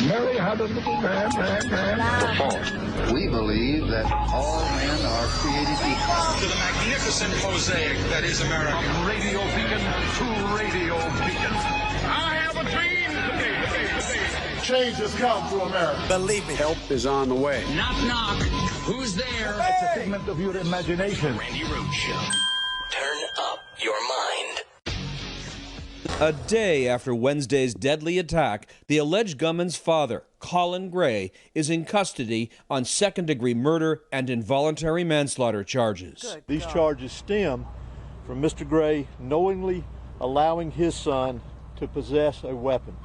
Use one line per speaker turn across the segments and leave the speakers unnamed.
Mary had a little man.
We believe that all men are created equal.
To the magnificent mosaic that is America.
From radio beacon to radio beacon. I have a dream today. Change has come to America.
Believe me.
Help is on the way.
Knock, knock. Who's there?
It's a figment of your imagination.
Randi Rhodes Show.
Turn up your mind.
A day after Wednesday's deadly attack, the alleged gunman's father, Colin Gray, is in custody on second-degree murder and involuntary manslaughter charges.
These charges stem from Mr. Gray knowingly allowing his son to possess a weapon.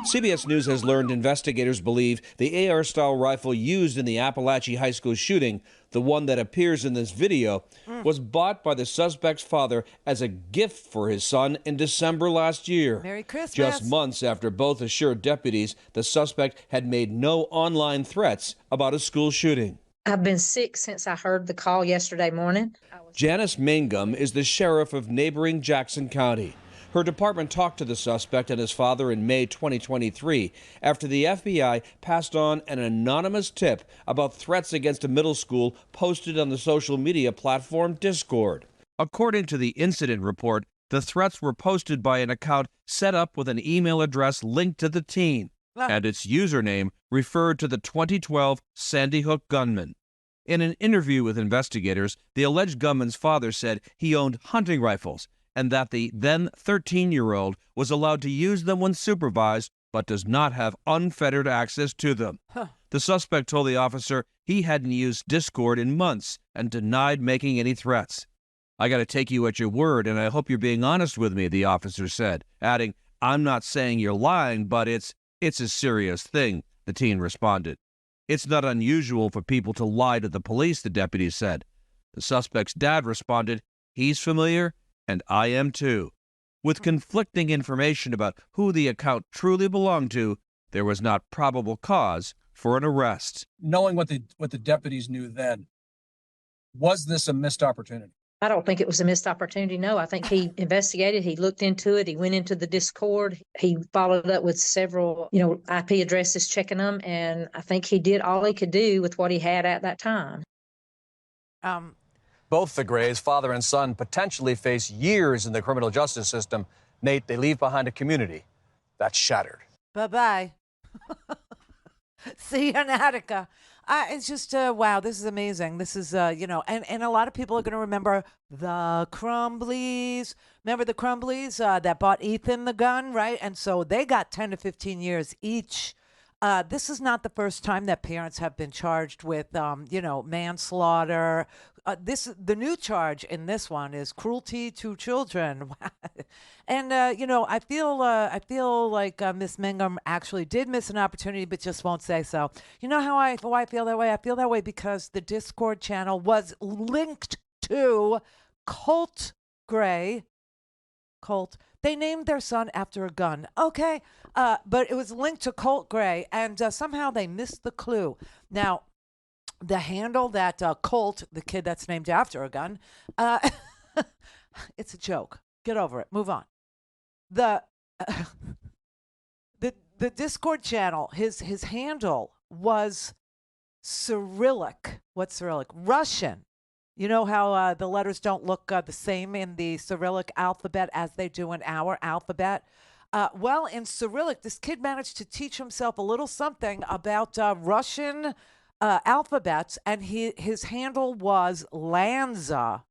CBS News has learned investigators believe the AR-style rifle used in the Appalache High School shooting, the one that appears in this video, was bought by the suspect's father as a gift for his son in December last year.
Merry Christmas.
Just months after both assured deputies the suspect had made no online threats about a school shooting.
I've been sick since I heard the call yesterday morning.
Janice Mangum is the sheriff of neighboring Jackson County. Her department talked to the suspect and his father in May 2023 after the FBI passed on an anonymous tip about threats against a middle school posted on the social media platform Discord. According to the incident report, the threats were posted by an account set up with an email address linked to the teen, and its username referred to the 2012 Sandy Hook gunman. In an interview with investigators, the alleged gunman's father said he owned hunting rifles and that the then 13-year-old was allowed to use them when supervised, but does not have unfettered access to them. The suspect told the officer he hadn't used Discord in months and denied making any threats. "I got to take you at your word, and I hope you're being honest with me," the officer said, adding, "I'm not saying you're lying, but it's a serious thing," the teen responded. "It's not unusual for people to lie to the police," the deputy said. The suspect's dad responded, "He's familiar, and I am too." With conflicting information about who the account truly belonged to, there was not probable cause for an arrest.
Knowing what the deputies knew then, was this a missed opportunity?
I don't think it was a missed opportunity. No, I think he investigated. He looked into it. He went into the Discord. He followed up with several, IP addresses, checking them. And I think he did all he could do with what he had at that time.
Both the Grays, father and son, potentially face years in the criminal justice system. Nate, they leave behind a community that's shattered.
Bye-bye. See you in Attica. It's just, wow, this is amazing. This is, and a lot of people are going to remember the Crumbleys. Remember the Crumbleys that bought Ethan the gun, right? And so they got 10 to 15 years each. This is not the first time that parents have been charged with, manslaughter. The new charge in this one is cruelty to children. And, I feel like Miss Mangum actually did miss an opportunity, but just won't say so. You know why I feel that way? I feel that way because the Discord channel was linked to Colt Gray. Colt. They named their son after a gun. Okay. But it was linked to Colt Gray, and somehow they missed the clue. Now, the handle that Colt, the kid that's named after a gun, it's a joke. Get over it. Move on. The Discord channel, his handle was Cyrillic. What's Cyrillic? Russian. You know how the letters don't look the same in the Cyrillic alphabet as they do in our alphabet? Well, in Cyrillic, this kid managed to teach himself a little something about Russian alphabets, and his handle was Lanza,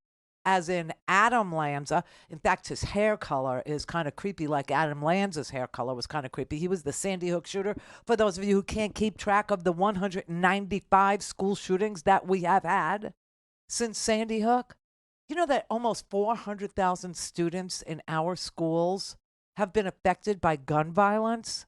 as in Adam Lanza. In fact, his hair color is kind of creepy, like Adam Lanza's hair color was kind of creepy. He was the Sandy Hook shooter. For those of you who can't keep track of the 195 school shootings that we have had since Sandy Hook, you know that almost 400,000 students in our schools have been affected by gun violence?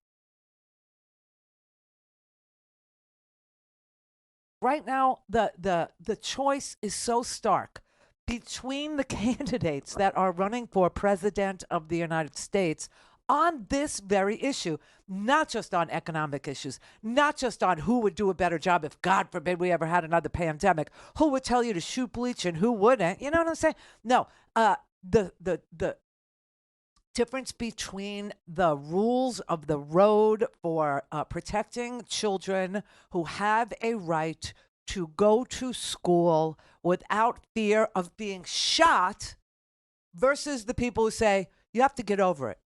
Right now, the choice is so stark between the candidates that are running for president of the United States on this very issue, not just on economic issues, not just on who would do a better job if, God forbid, we ever had another pandemic, who would tell you to shoot bleach and who wouldn't. You know what I'm saying? No, the difference between the rules of the road for protecting children who have a right to go to school without fear of being shot versus the people who say, you have to get over it.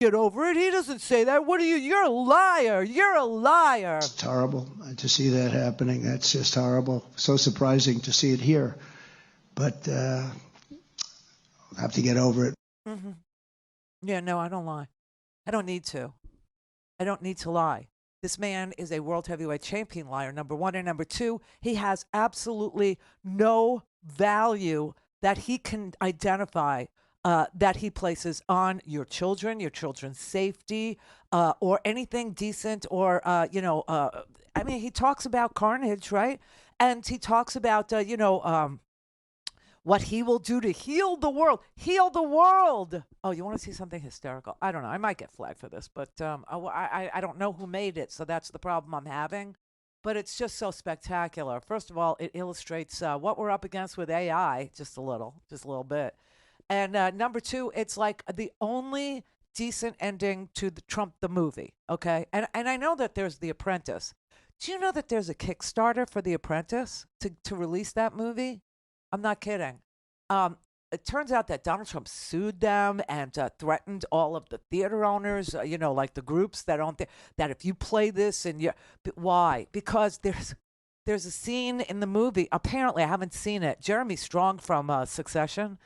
Get over it? He doesn't say that. What are you? You're a liar. You're a liar.
It's horrible to see that happening. That's just horrible. So surprising to see it here. But I have to get over it.
Mm-hmm. Yeah, no, I don't lie. I don't need to. I don't need to lie. This man is a world heavyweight champion liar, number one. And number two, he has absolutely no value that he can identify that he places on your children's safety, or anything decent, or, I mean, he talks about carnage, right? And he talks about, what he will do to heal the world. Heal the world. Oh, you want to see something hysterical? I don't know. I might get flagged for this, but I don't know who made it, so that's the problem I'm having. But it's just so spectacular. First of all, it illustrates what we're up against with AI, just a little bit. And number two, it's like the only decent ending to the Trump the movie, okay? And I know that there's The Apprentice. Do you know that there's a Kickstarter for The Apprentice to release that movie? I'm not kidding. It turns out that Donald Trump sued them and threatened all of the theater owners, like the groups that own that if you play this and you, why? Because there's a scene in the movie. Apparently, I haven't seen it. Jeremy Strong from Succession.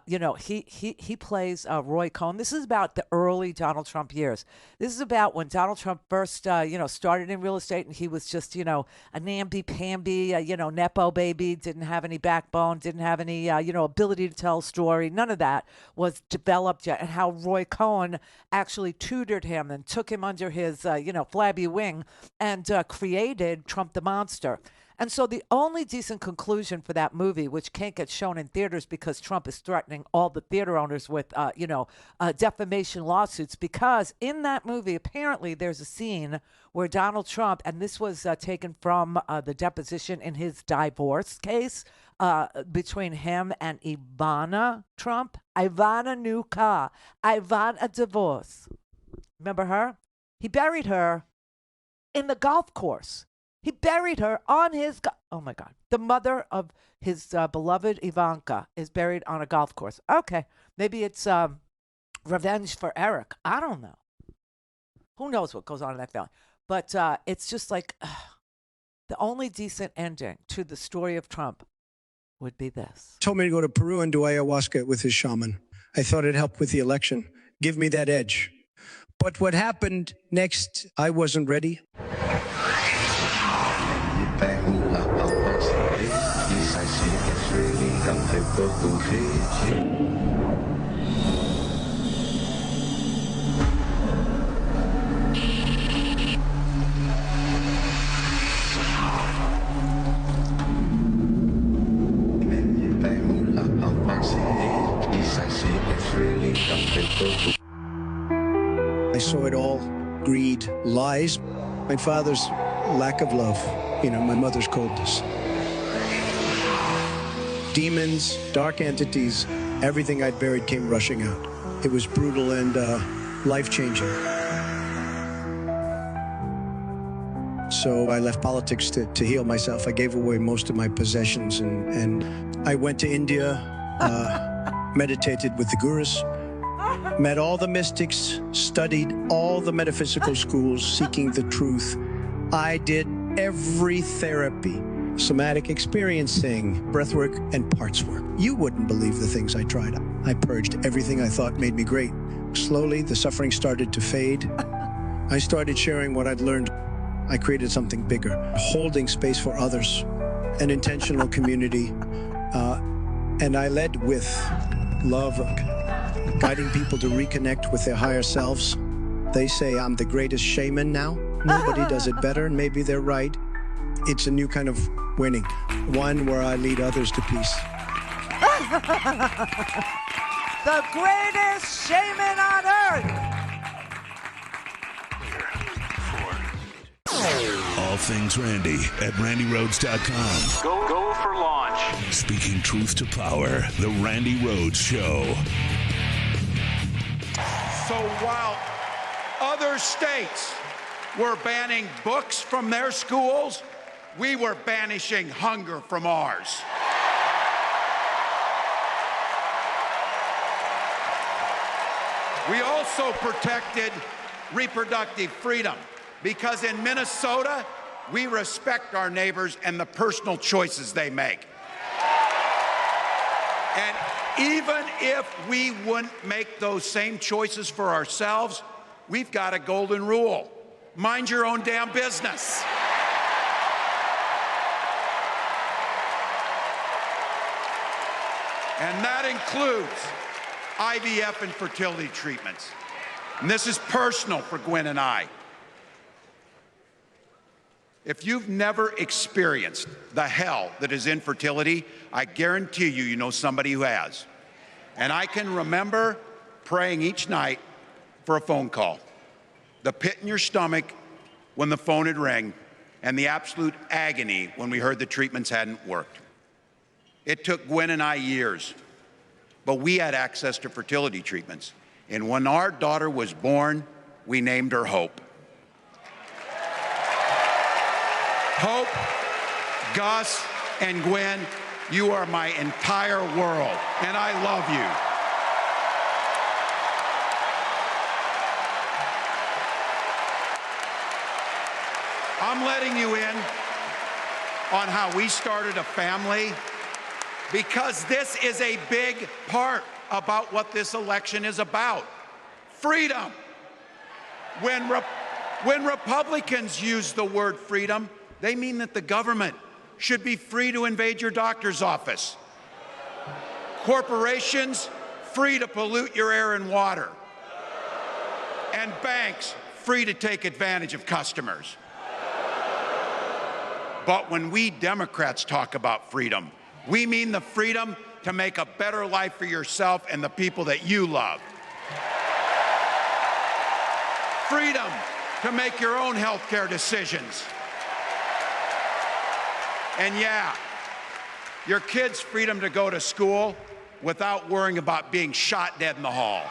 He plays Roy Cohn. This is about the early Donald Trump years. This is about when Donald Trump first, started in real estate, and he was just, a namby-pamby, Nepo baby, didn't have any backbone, didn't have any, ability to tell a story. None of that was developed yet. And how Roy Cohn actually tutored him and took him under his, flabby wing and created Trump the Monster. And so the only decent conclusion for that movie, which can't get shown in theaters because Trump is threatening all the theater owners with, defamation lawsuits, because in that movie, apparently there's a scene where Donald Trump, and this was taken from the deposition in his divorce case between him and Ivana Trump. Ivana new car. Ivana divorce. Remember her? He buried her in the golf course. He buried her on his, oh my God. The mother of his beloved Ivanka is buried on a golf course. Okay, maybe it's revenge for Eric. I don't know. Who knows what goes on in that family? But it's just like the only decent ending to the story of Trump would be this.
Told me to go to Peru and do ayahuasca with his shaman. I thought it'd help with the election, give me that edge. But what happened next, I wasn't ready. I saw it all, greed, lies, my father's lack of love, my mother's coldness. Demons, dark entities, everything I'd buried came rushing out. It was brutal and life-changing. So I left politics to heal myself. I gave away most of my possessions, and I went to India, meditated with the gurus, met all the mystics, studied all the metaphysical schools, seeking the truth. I did every therapy, somatic experiencing, breathwork, and parts work. You wouldn't believe the things I tried. I purged everything I thought made me great. Slowly, the suffering started to fade. I started sharing what I'd learned. I created something bigger, holding space for others, an intentional community, and I led with love, guiding people to reconnect with their higher selves. They say I'm the greatest shaman now. Nobody does it better, and maybe they're right. It's a new kind of winning, one where I lead others to peace.
The greatest shaman on earth.
All things Randi at RandiRhodes.com.
Go for launch.
Speaking truth to power, the Randi Rhodes Show.
So while other states were banning books from their schools, we were banishing hunger from ours. We also protected reproductive freedom because in Minnesota, we respect our neighbors and the personal choices they make. And even if we wouldn't make those same choices for ourselves, we've got a golden rule. Mind your own damn business. And that includes IVF and fertility treatments. And this is personal for Gwen and I. If you've never experienced the hell that is infertility, I guarantee you know somebody who has. And I can remember praying each night for a phone call. The pit in your stomach when the phone would ring, and the absolute agony when we heard the treatments hadn't worked. It took Gwen and I years, but we had access to fertility treatments. And when our daughter was born, we named her Hope. Hope, Gus, and Gwen, you are my entire world, and I love you. I'm letting you in on how we started a family because this is a big part about what this election is about. Freedom. When Republicans use the word freedom, they mean that the government should be free to invade your doctor's office. Corporations free to pollute your air and water. And banks free to take advantage of customers. But when we Democrats talk about freedom, we mean the freedom to make a better life for yourself and the people that you love. Freedom to make your own health care decisions. And yeah, your kids' freedom to go to school without worrying about being shot dead in the hall.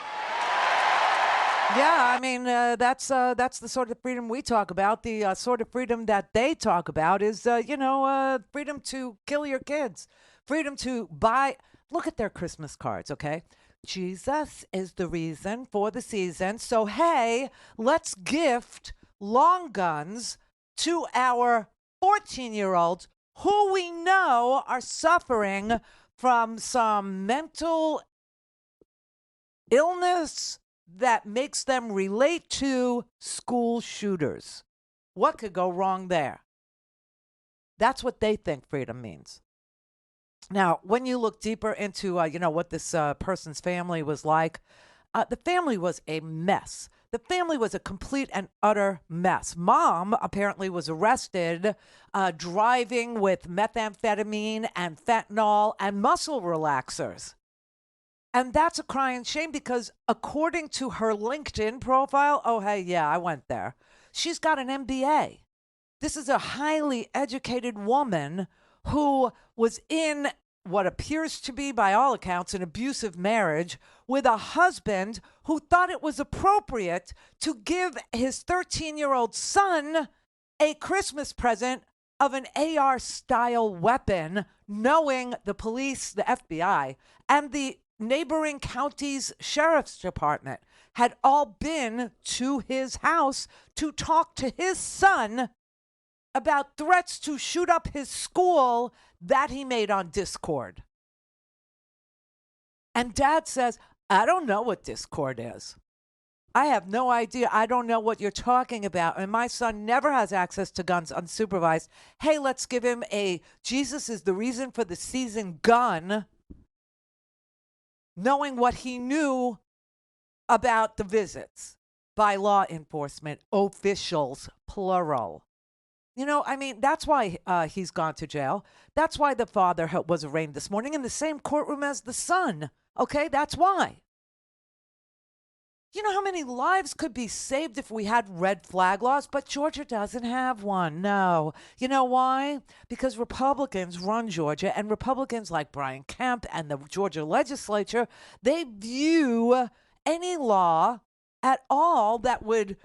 Yeah, I mean, that's the sort of freedom we talk about. The sort of freedom that they talk about is, freedom to kill your kids, freedom to buy. Look at their Christmas cards, okay? Jesus is the reason for the season. So, hey, let's gift long guns to our 14-year-olds who we know are suffering from some mental illness that makes them relate to school shooters. What could go wrong there? That's what they think freedom means. Now, when you look deeper into, what this person's family was like, the family was a mess. The family was a complete and utter mess. Mom apparently was arrested driving with methamphetamine and fentanyl and muscle relaxers. And that's a crying shame because according to her LinkedIn profile, oh, hey, yeah, I went there. She's got an MBA. This is a highly educated woman who was in what appears to be, by all accounts, an abusive marriage with a husband who thought it was appropriate to give his 13-year-old son a Christmas present of an AR-style weapon, knowing the police, the FBI, and the neighboring county's sheriff's department had all been to his house to talk to his son about threats to shoot up his school that he made on Discord. And Dad says, I don't know what Discord is. I have no idea. I don't know what you're talking about. And my son never has access to guns unsupervised. Hey, let's give him a Jesus is the reason for the season gun, knowing what he knew about the visits by law enforcement officials, plural. That's why he's gone to jail. That's why the father was arraigned this morning in the same courtroom as the son. Okay, that's why. You know how many lives could be saved if we had red flag laws? But Georgia doesn't have one. No. You know why? Because Republicans run Georgia, and Republicans like Brian Kemp and the Georgia legislature, they view any law at all that would,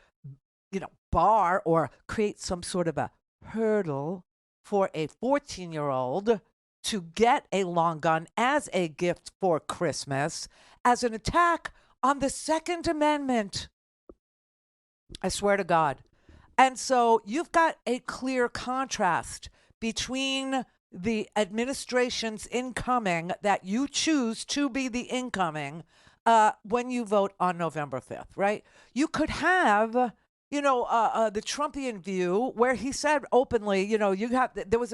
bar or create some sort of a hurdle for a 14-year-old to get a long gun as a gift for Christmas as an attack on the Second Amendment. I swear to God. And so you've got a clear contrast between the administration's incoming that you choose to be the incoming when you vote on November 5th, right? You could have, the Trumpian view where he said openly, there was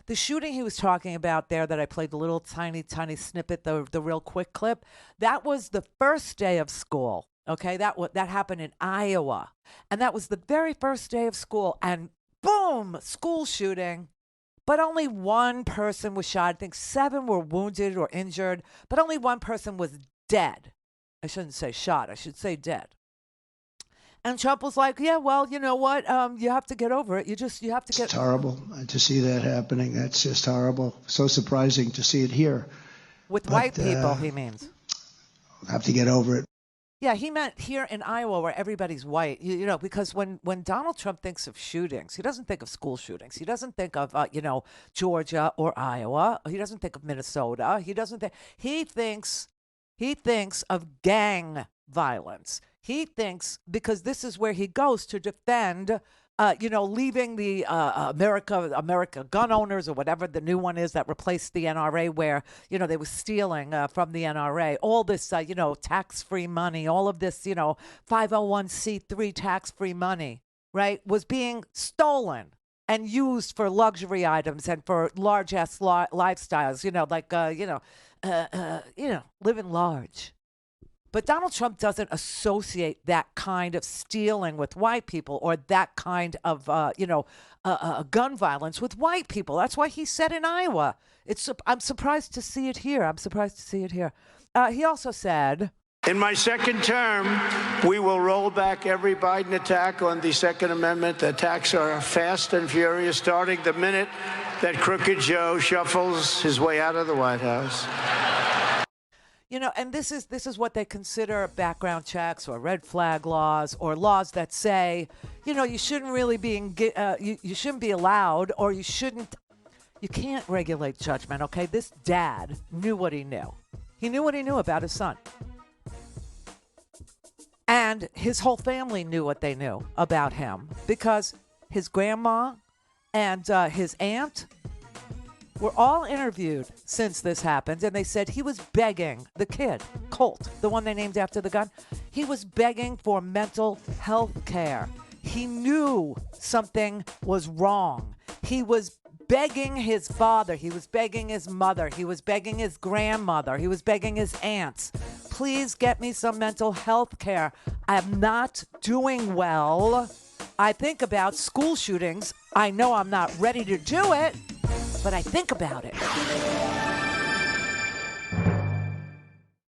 the shooting he was talking about there that I played the little tiny snippet, the real quick clip. That was the first day of school. Okay, that happened in Iowa, and that was the very first day of school, and boom, school shooting. But only one person was shot. I think 7 were wounded or injured, but only one person was dead. I shouldn't say shot. I should say dead. And Trump was like, yeah, well, you know what? You have to get over it. You have to get...
It's horrible to see that happening. That's just horrible. So surprising to see it here.
With white people, he means.
Have to get over it.
Yeah, he meant here in Iowa where everybody's white, because when Donald Trump thinks of shootings, he doesn't think of school shootings. He doesn't think of, Georgia or Iowa. He doesn't think of Minnesota. He thinks of gang violence. He thinks, because this is where he goes to defend, leaving the America gun owners or whatever the new one is that replaced the NRA, where, they were stealing from the NRA. All this, tax-free money, all of this, 501c3 tax-free money, right, was being stolen and used for luxury items and for large-ass lifestyles, living large. But Donald Trump doesn't associate that kind of stealing with white people or that kind of, gun violence with white people. That's why he said in Iowa. I'm surprised to see it here. He also said...
In my second term, we will roll back every Biden attack on the Second Amendment. The attacks are fast and furious, starting the minute that Crooked Joe shuffles his way out of the White House.
And this is what they consider background checks or red flag laws or laws that say, you shouldn't really be you shouldn't be allowed, or you can't regulate judgment. Okay, this dad knew what he knew. He knew what he knew about his son, and his whole family knew what they knew about him because his grandma and his aunt were all interviewed since this happened, and they said he was begging, the kid, Colt, the one they named after the gun, he was begging for mental health care. He knew something was wrong. He was begging his father. He was begging his mother. He was begging his grandmother. He was begging his aunts. Please get me some mental health care. I'm not doing well. I think about school shootings. I know I'm not ready to do it, but I think about it.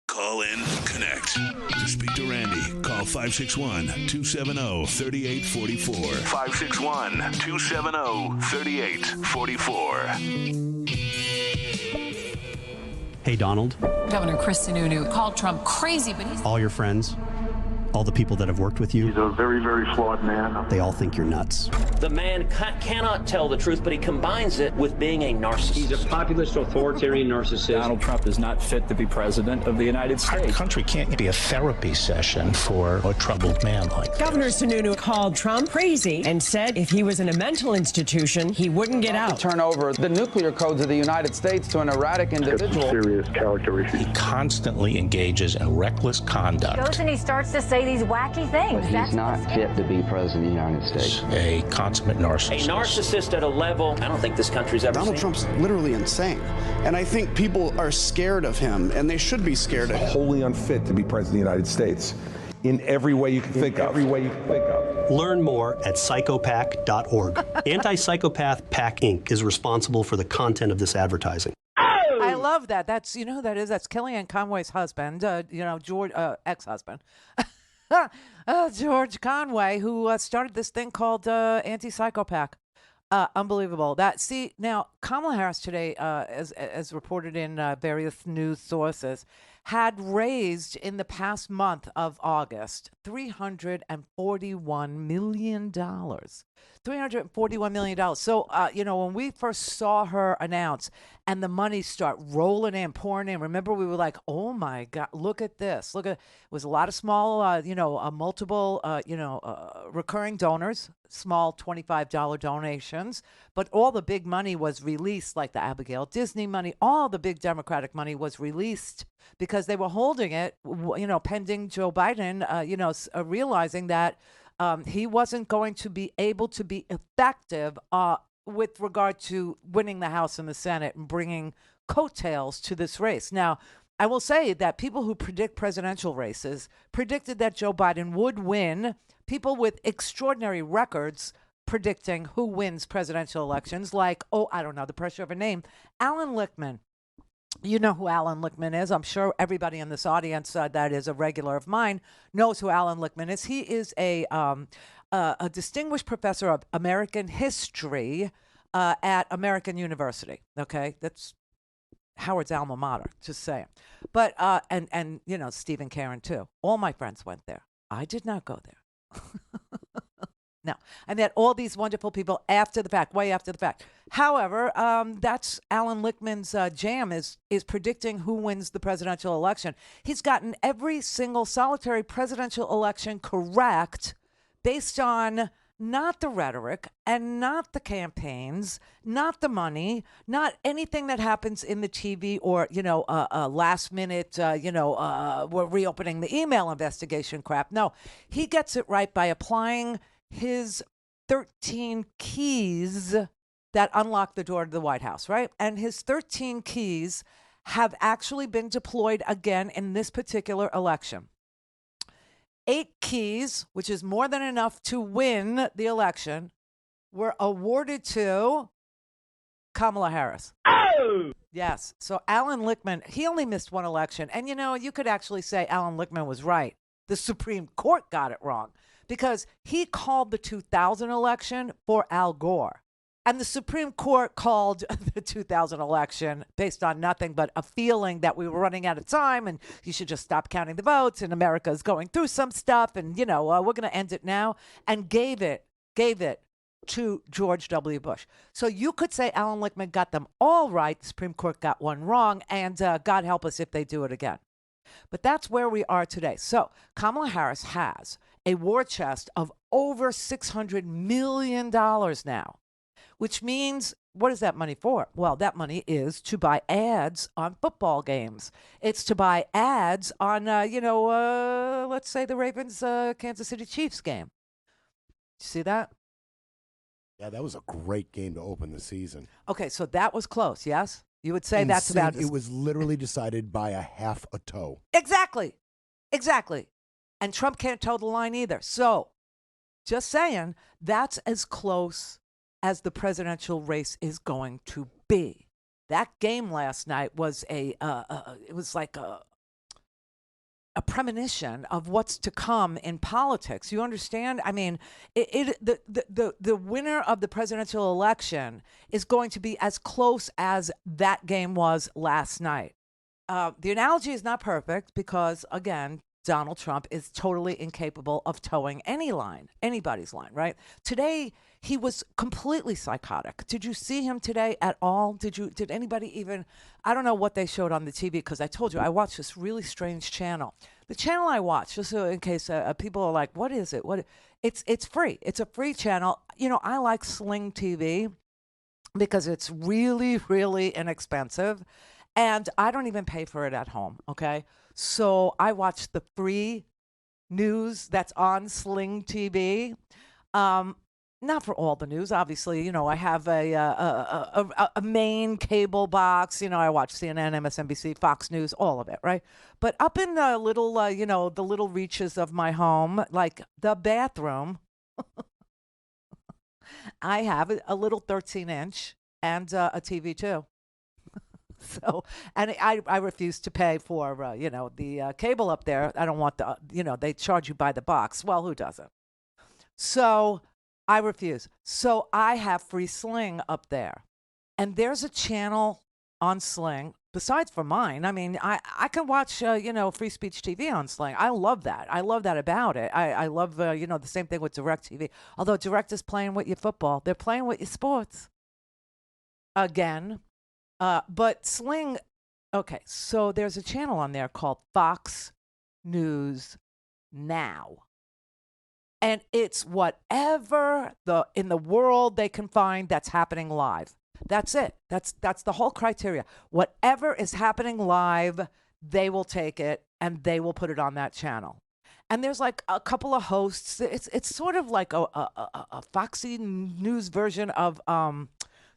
Call in, connect. To speak to Randi, call 561-270-3844. 561-270-3844.
Hey, Donald.
Governor Chris Sununu called Trump crazy, but he's...
All your friends, all the people that have worked with you.
He's a very, very flawed man.
They all think you're nuts.
The man cannot tell the truth, but he combines it with being a narcissist.
He's a populist, authoritarian narcissist.
Donald Trump is not fit to be president of the United States.
Our country can't be a therapy session for a troubled man like that.
Governor Sununu called Trump crazy and said if he was in a mental institution, he wouldn't get out.
Turn over the nuclear codes of the United States to an erratic individual.
Serious character issues.
He constantly engages in reckless conduct.
Goes and he starts to say these wacky things.
But he's not fit to be president of the United States.
A consummate narcissist.
A narcissist at a level I don't think this country's ever
Donald
seen.
Trump's literally insane. And I think people are scared of him, and they should be scared of him.
Wholly unfit to be president of the United States in every way you can think of.
Learn more at psychopac.org. Anti-Psychopath PAC Inc. is responsible for the content of this advertising.
I love that. That's, that's Kellyanne Conway's husband, George, ex-husband. George Conway, who started this thing called anti-psychopath. Unbelievable. Now Kamala Harris today, as reported in various news sources, had raised in the past month of August $341 million. $341 million. So, when we first saw her announce and the money start rolling in, pouring in, remember we were like, oh my God, look at this. Look at, it was a lot of small, multiple, recurring donors, small $25 donations, but all the big money was released, like the Abigail Disney money, all the big Democratic money was released because they were holding it, pending Joe Biden, realizing that he wasn't going to be able to be effective with regard to winning the House and the Senate and bringing coattails to this race. Now, I will say that people who predict presidential races predicted that Joe Biden would win. People with extraordinary records predicting who wins presidential elections, like, I don't know the pressure of a name, Alan Lichtman. You know who Alan Lichtman is. I'm sure everybody in this audience that is a regular of mine knows who Alan Lichtman is. He is a distinguished professor of American history at American University. Okay, that's Howard's alma mater. Just saying. But and Stephen Karen too. All my friends went there. I did not go there. No, I met all these wonderful people after the fact, way after the fact. However, that's Alan Lichtman's jam is predicting who wins the presidential election. He's gotten every single solitary presidential election correct based on not the rhetoric and not the campaigns, not the money, not anything that happens in the TV or, last minute, we're reopening the email investigation crap. No, he gets it right by applying his 13 keys that unlock the door to the White House, right? And his 13 keys have actually been deployed again in this particular election. 8 keys, which is more than enough to win the election, were awarded to Kamala Harris. Oh! Yes. So Alan Lichtman, he only missed one election. And, you could actually say Alan Lichtman was right. The Supreme Court got it wrong because he called the 2000 election for Al Gore. And the Supreme Court called the 2000 election based on nothing but a feeling that we were running out of time and you should just stop counting the votes and America is going through some stuff and, we're going to end it now, and gave it to George W. Bush. So you could say Alan Lichtman got them all right. The Supreme Court got one wrong, and God help us if they do it again. But that's where we are today. So Kamala Harris has a war chest of over $600 million now, which means, what is that money for? Well, that money is to buy ads on football games. It's to buy ads on, let's say the Ravens Kansas City Chiefs game. You see that?
Yeah, that was a great game to open the season.
Okay, so that was close, yes? You would say that's about...
It was literally decided by a half a toe.
Exactly. And Trump can't toe the line either. So, just saying, that's as close as the presidential race is going to be. That game last night was it was like a premonition of what's to come in politics. You understand? I mean, the winner of the presidential election is going to be as close as that game was last night. The analogy is not perfect because, again, Donald Trump is totally incapable of towing anybody's line, right? Today, he was completely psychotic. Did you see him today at all? Did anybody even, I don't know what they showed on the TV because I told you, I watched this really strange channel. The channel I watch, just so in case people are like, what is it? It's free. It's a free channel. I like Sling TV because it's really, really inexpensive. And I don't even pay for it at home, okay? So I watch the free news that's on Sling TV. Not for all the news, obviously. I have a main cable box. I watch CNN, MSNBC, Fox News, all of it, right? But up in the little, the little reaches of my home, like the bathroom, I have a little 13-inch and a TV too. So, and I refuse to pay for, the cable up there. I don't want they charge you by the box. Well, who doesn't? So I refuse. So I have free Sling up there. And there's a channel on Sling, besides for mine. I mean, I can watch, free speech TV on Sling. I love that. I love that about it. I love, the same thing with DirecTV. Although Direct is playing with your football. They're playing with your sports. Again. But Sling, okay, so there's a channel on there called Fox News Now. And it's whatever in the world they can find that's happening live. That's it. That's the whole criteria. Whatever is happening live, they will take it and they will put it on that channel. And there's like a couple of hosts. It's sort of like a Foxy News version of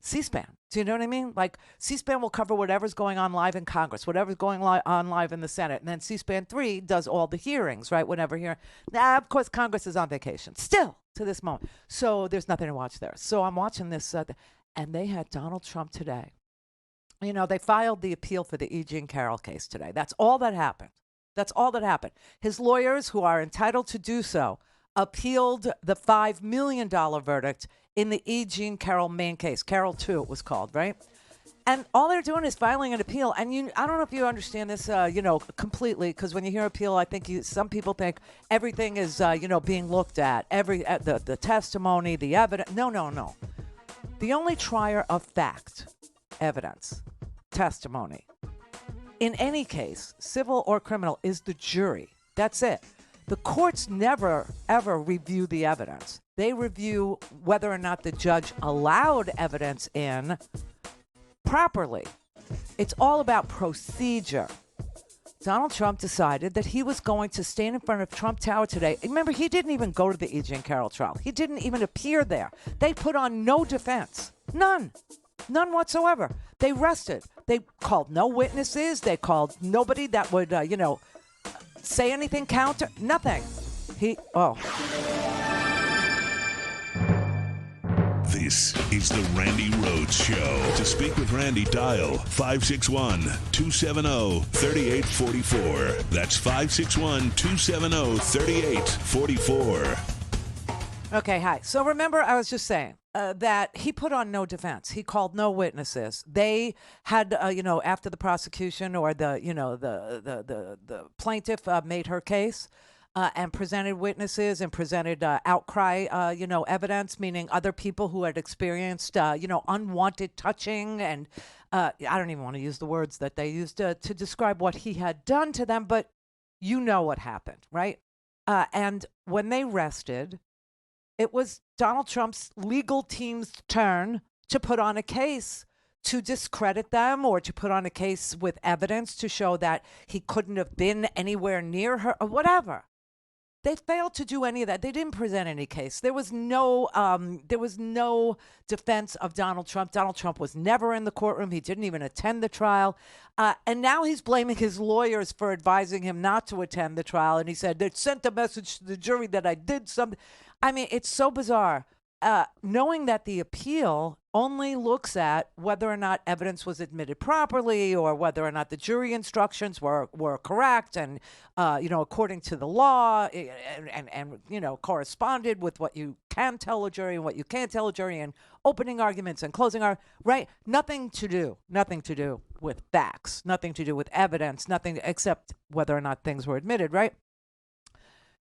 C-SPAN. Do you know what I mean? Like C-SPAN will cover whatever's going on live in Congress, whatever's going on live in the Senate. And then C-SPAN 3 does all the hearings, right? Whenever hearing. Now, of course, Congress is on vacation still to this moment. So there's nothing to watch there. So I'm watching this. And they had Donald Trump today. They filed the appeal for the E. Jean Carroll case today. That's all that happened. That's all that happened. His lawyers, who are entitled to do so, appealed the $5 million verdict in the E. Jean Carroll main case. Carroll 2, it was called, right? And all they're doing is filing an appeal. And I don't know if you understand this, completely, because when you hear appeal, I think some people think everything is, being looked at. The testimony, the evidence. No. The only trier of fact, evidence, testimony, in any case, civil or criminal, is the jury. That's it. The courts never, ever review the evidence. They review whether or not the judge allowed evidence in properly. It's all about procedure. Donald Trump decided that he was going to stand in front of Trump Tower today. Remember, he didn't even go to the E. Jean Carroll trial. He didn't even appear there. They put on no defense. None whatsoever. They rested. They called no witnesses. They called nobody that would, say anything counter. Nothing.
This is the Randi Rhodes Show. To speak with Randi, dial 561-270-3844. That's 561-270-3844.
Okay, hi. So remember, I was just saying that he put on no defense. He called no witnesses. They had, after the prosecution or the plaintiff made her case and presented witnesses and presented outcry, evidence, meaning other people who had experienced, unwanted touching. And I don't even want to use the words that they used to describe what he had done to them, but you know what happened, right? And when they rested, it was Donald Trump's legal team's turn to put on a case to discredit them or to put on a case with evidence to show that he couldn't have been anywhere near her or whatever. They failed to do any of that. They didn't present any case. There was no defense of Donald Trump. Donald Trump was never in the courtroom. He didn't even attend the trial. And now he's blaming his lawyers for advising him not to attend the trial. And he said, they sent a message to the jury that I did something. I mean, it's so bizarre. Knowing that the appeal only looks at whether or not evidence was admitted properly or whether or not the jury instructions were correct and, according to the law and corresponded with what you can tell a jury and what you can't tell a jury and opening arguments and closing right? Nothing to do with facts, nothing to do with evidence, nothing except whether or not things were admitted, right?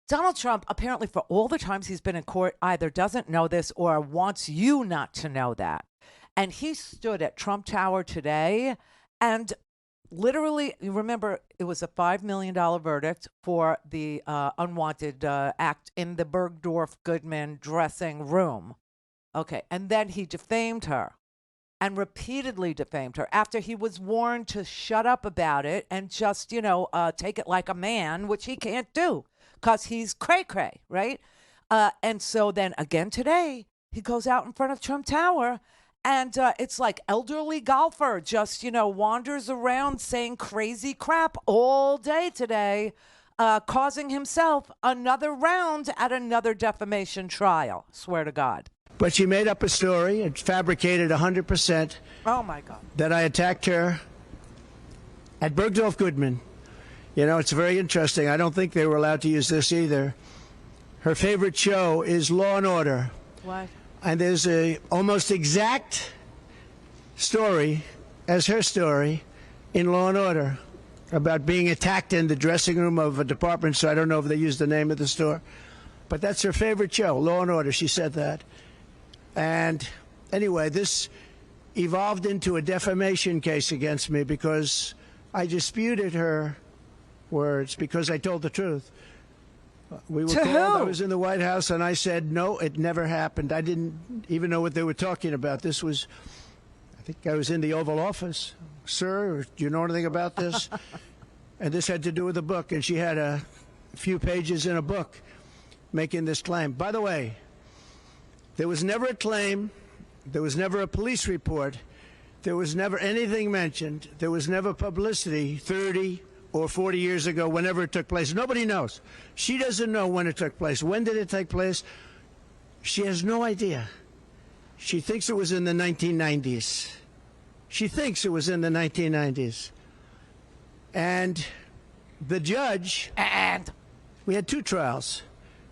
Donald Trump, apparently for all the times he's been in court, either doesn't know this or wants you not to know that. And he stood at Trump Tower today and literally, you remember, it was a $5 million verdict for the unwanted act in the Bergdorf Goodman dressing room. Okay, and then he defamed her and repeatedly defamed her after he was warned to shut up about it and just, take it like a man, which he can't do. Because he's cray-cray, right? And so then again today, he goes out in front of Trump Tower, and it's like elderly golfer just, wanders around saying crazy crap all day today, causing himself another round at another defamation trial. Swear to God.
But she made up a story and fabricated 100%.
Oh, my God.
That I attacked her at Bergdorf Goodman. You know, it's very interesting. I don't think they were allowed to use this either. Her favorite show is Law and Order.
What?
And there's a almost exact story as her story in Law and Order about being attacked in the dressing room of a department store. I don't know if they used the name of the store, but that's her favorite show, Law and Order. She said that. And anyway, this evolved into a defamation case against me because I disputed her words because I told the truth. We were
To
called.
who?
I was in the White House, and I said, no, it never happened. I didn't even know what they were talking about. This was, I think I was in the Oval Office. Sir, do you know anything about this? And this had to do with a book, and she had a few pages in a book making this claim. By the way, there was never a claim. There was never a police report. There was never anything mentioned. There was never publicity 30 or 40 years ago, whenever it took place. Nobody knows. She doesn't know when it took place. When did it take place? She has no idea. She thinks it was in the 1990s. She thinks it was in the 1990s. And the judge, and we had 2 trials.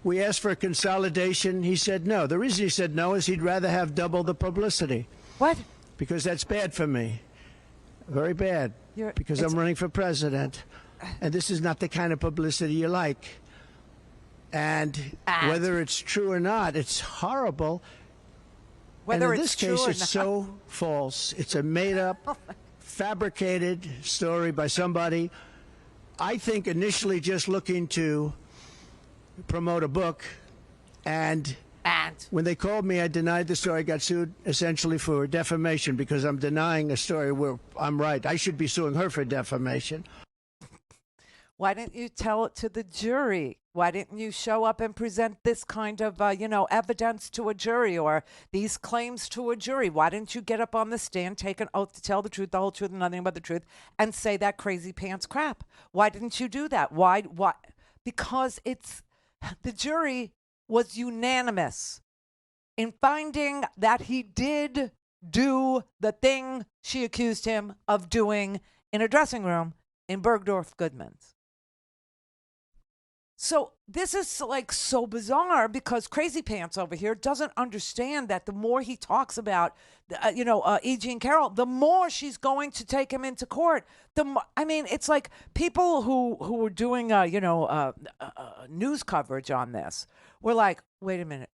We asked for a consolidation. He said no. The reason he said no is he'd rather have double the publicity.
What?
Because that's bad for me. Very bad. Because I'm running for president. And this is not the kind of publicity you like. And whether it's true or not, it's horrible.
Whether
and in
it's
this case,
true or
it's
not.
so false. It's a made-up, fabricated story by somebody, I think, initially just looking to promote a book. And when they called me, I denied the story. I got sued essentially for defamation because I'm denying a story where I'm right. I should be suing her for defamation.
Why didn't you tell it to the jury? Why didn't you show up and present this kind of, evidence to a jury or these claims to a jury? Why didn't you get up on the stand, take an oath to tell the truth, the whole truth, and nothing but the truth, and say that crazy pants crap? Why didn't you do that? Why? Because the jury was unanimous in finding that he did do the thing she accused him of doing in a dressing room in Bergdorf Goodman's. So this is like so bizarre because Crazy Pants over here doesn't understand that the more he talks about, E. Jean Carroll, the more she's going to take him into court. It's like people who were doing, news coverage on this were like, wait a minute,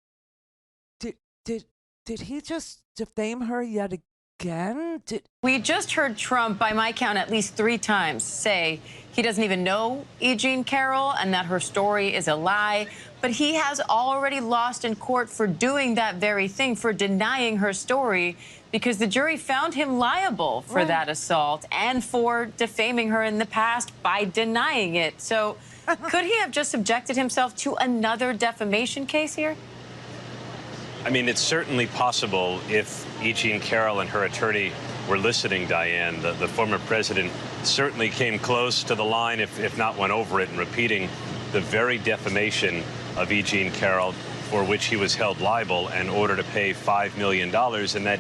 did he just defame her yet again?
We just heard Trump, by my count, at least 3 times say he doesn't even know E. Jean Carroll and that her story is a lie. But he has already lost in court for doing that very thing, for denying her story, because the jury found him liable for that assault and for defaming her in the past by denying it. So could he have just subjected himself to another defamation case here?
I mean, it's certainly possible if E. Jean Carroll and her attorney were listening, Diane. The former president certainly came close to the line, if not went over it, and repeating the very defamation of E. Jean Carroll for which he was held liable and ordered to pay $5 million, and that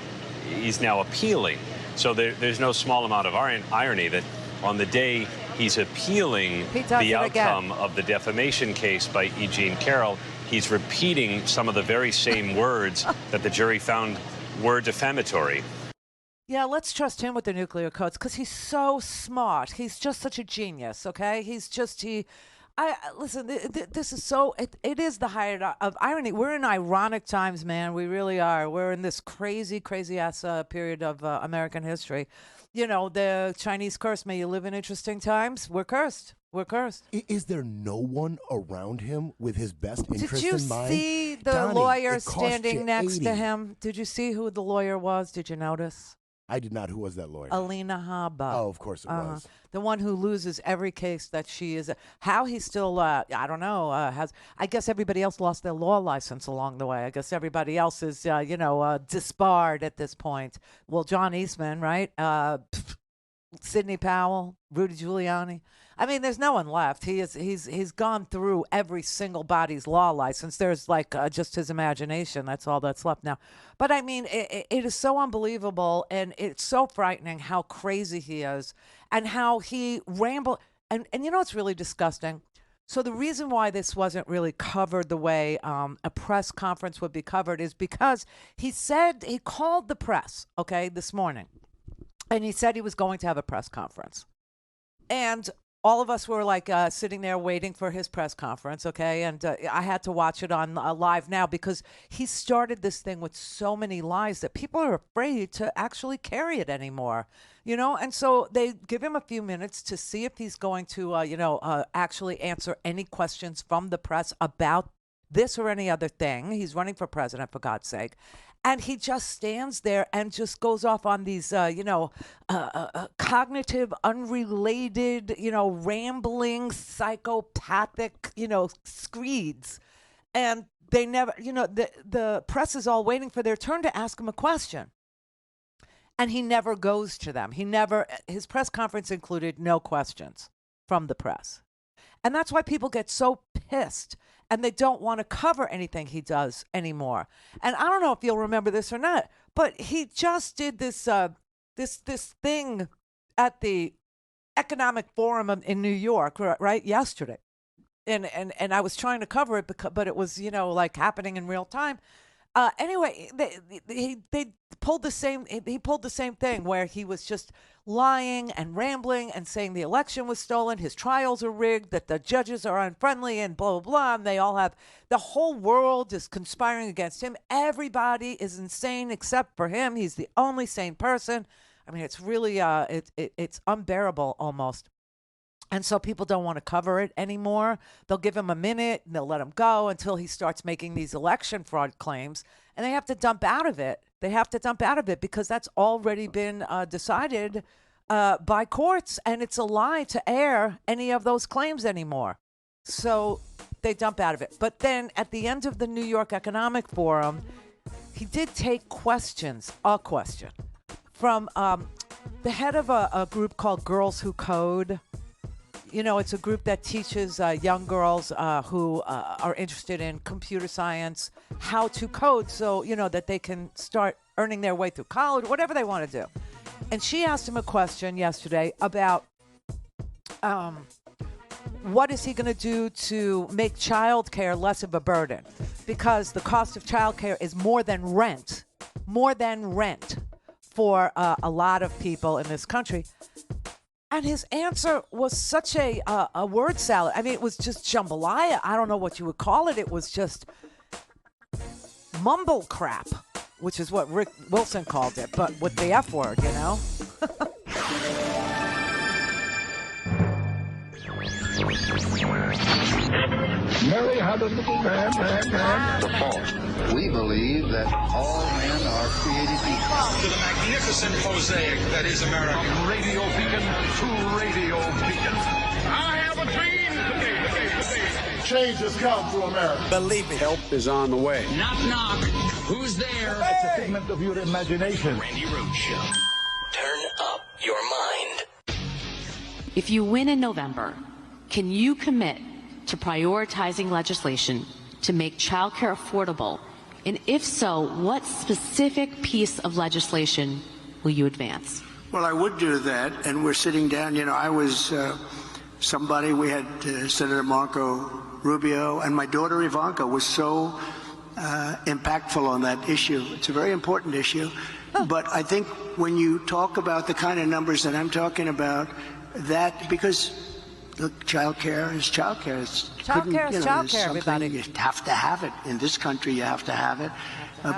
he's now appealing. So there's no small amount of irony that on the day he's appealing the outcome of the defamation case by E. Jean Carroll, he's repeating some of the very same words that the jury found were defamatory.
Yeah, let's trust him with the nuclear codes because he's so smart. He's just such a genius, okay? Listen, this is so, it is the height of irony. We're in ironic times, man. We really are. We're in this crazy, crazy-ass period of American history. You know, the Chinese curse, may you live in interesting times. We're cursed. We're cursed.
Is there no one around him with his best interest in mind?
Did you see the
Donnie,
lawyer
it cost
standing
you
next
80.
to him? Did you see who the lawyer was? Did you notice?
I did not. Who was that lawyer?
Alina Habba.
Oh, of course it was.
The one who loses every case that she is. How he still, I don't know, I guess everybody else lost their law license along the way. I guess everybody else is, disbarred at this point. Well, John Eastman, right? Sidney Powell, Rudy Giuliani. I mean, there's no one left. He's gone through every single body's law license. There's like just his imagination. That's all that's left now. But I mean, it is so unbelievable, and it's so frightening how crazy he is and how he rambled. And you know what's really disgusting? So the reason why this wasn't really covered the way a press conference would be covered is because he called the press, okay, this morning, and he said he was going to have a press conference. And all of us were like sitting there waiting for his press conference, okay? And I had to watch it on live now because he started this thing with so many lies that people are afraid to actually carry it anymore, you know? And so they give him a few minutes to see if he's going to, actually answer any questions from the press about this or any other thing. He's running for president, for God's sake. And he just stands there and just goes off on these, cognitive, unrelated, rambling, psychopathic, screeds. And they never, the press is all waiting for their turn to ask him a question. And he never goes to them. His press conference included no questions from the press. And that's why people get so pissed. And they don't want to cover anything he does anymore. And I don't know if you'll remember this or not, but he just did this this thing at the Economic Forum in New York, right, yesterday. And I was trying to cover it, but it was, like happening in real time. Anyway, they pulled the same. He pulled the same thing where he was just lying and rambling and saying the election was stolen, his trials are rigged, that the judges are unfriendly, and blah blah blah. And they all have the whole world is conspiring against him. Everybody is insane except for him. He's the only sane person. I mean, it's really it's unbearable almost. And so people don't want to cover it anymore. They'll give him a minute and they'll let him go until he starts making these election fraud claims. And they have to dump out of it. Because that's already been decided by courts. And it's a lie to air any of those claims anymore. So they dump out of it. But then at the end of the New York Economic Forum, he did take a question from the head of a group called Girls Who Code. It's a group that teaches young girls who are interested in computer science how to code so, that they can start earning their way through college, whatever they want to do. And she asked him a question yesterday about what is he going to do to make childcare less of a burden? Because the cost of childcare is more than rent for a lot of people in this country. And his answer was such a word salad. I mean, it was just jambalaya. I don't know what you would call it. It was just mumble crap, which is what Rick Wilson called it, but with the F word,
Mary had a little man. The fault.
We believe that all men are created equal.
To the magnificent mosaic that is America.
From radio beacon to radio beacon.
I have a dream today.
Change has come to America.
Believe it.
Help is on the way.
Knock, knock. Who's there?
It's a figment of your imagination.
Randi Rhodes Show.
Turn up your mind.
If you win in November, can you commit to prioritizing legislation to make childcare affordable? And if so, what specific piece of legislation will you advance?
Well, I would do that, and we're sitting down. I was we had Senator Marco Rubio, and my daughter Ivanka was so impactful on that issue. It's a very important issue. But I think when you talk about the kind of numbers that I'm talking about, because look, childcare is childcare.
Childcare is childcare, everybody.
You have to have it. In this country, you have to have it.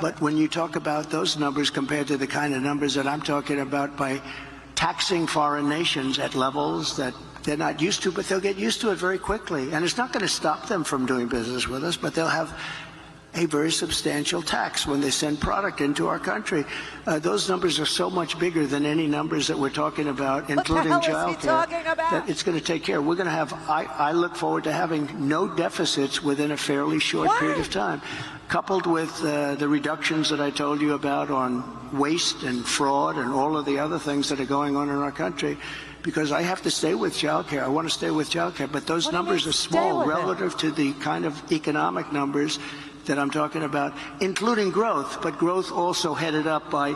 But when you talk about those numbers compared to the kind of numbers that I'm talking about by taxing foreign nations at levels that they're not used to, but they'll get used to it very quickly. And it's not going to stop them from doing business with us, but they'll have a very substantial tax when they send product into our country. Those numbers are so much bigger than any numbers that we're talking about, including childcare, that it's going to take care. We're going to have, I look forward to having no deficits within a fairly short period of time, coupled with the reductions that I told you about on waste and fraud and all of the other things that are going on in our country. because I have to stay with childcare. I want to stay with childcare, but those numbers are small relative to the kind of economic numbers that I'm talking about, including growth, but growth also headed up by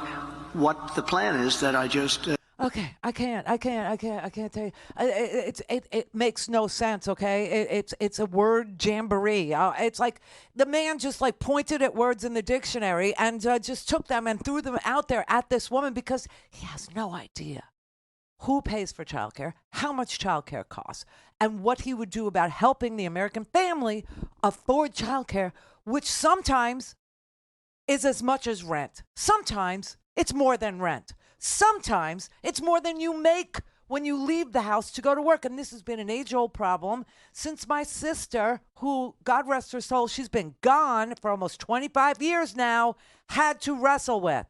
what the plan is that I just...
Okay, I can't tell you. It makes no sense, okay? It's a word jamboree. It's like the man just like pointed at words in the dictionary and just took them and threw them out there at this woman because he has no idea who pays for childcare, how much childcare costs, and what he would do about helping the American family afford childcare, which sometimes is as much as rent. Sometimes it's more than rent. Sometimes it's more than you make when you leave the house to go to work. And this has been an age-old problem since my sister, who, God rest her soul, she's been gone for almost 25 years now, had to wrestle with.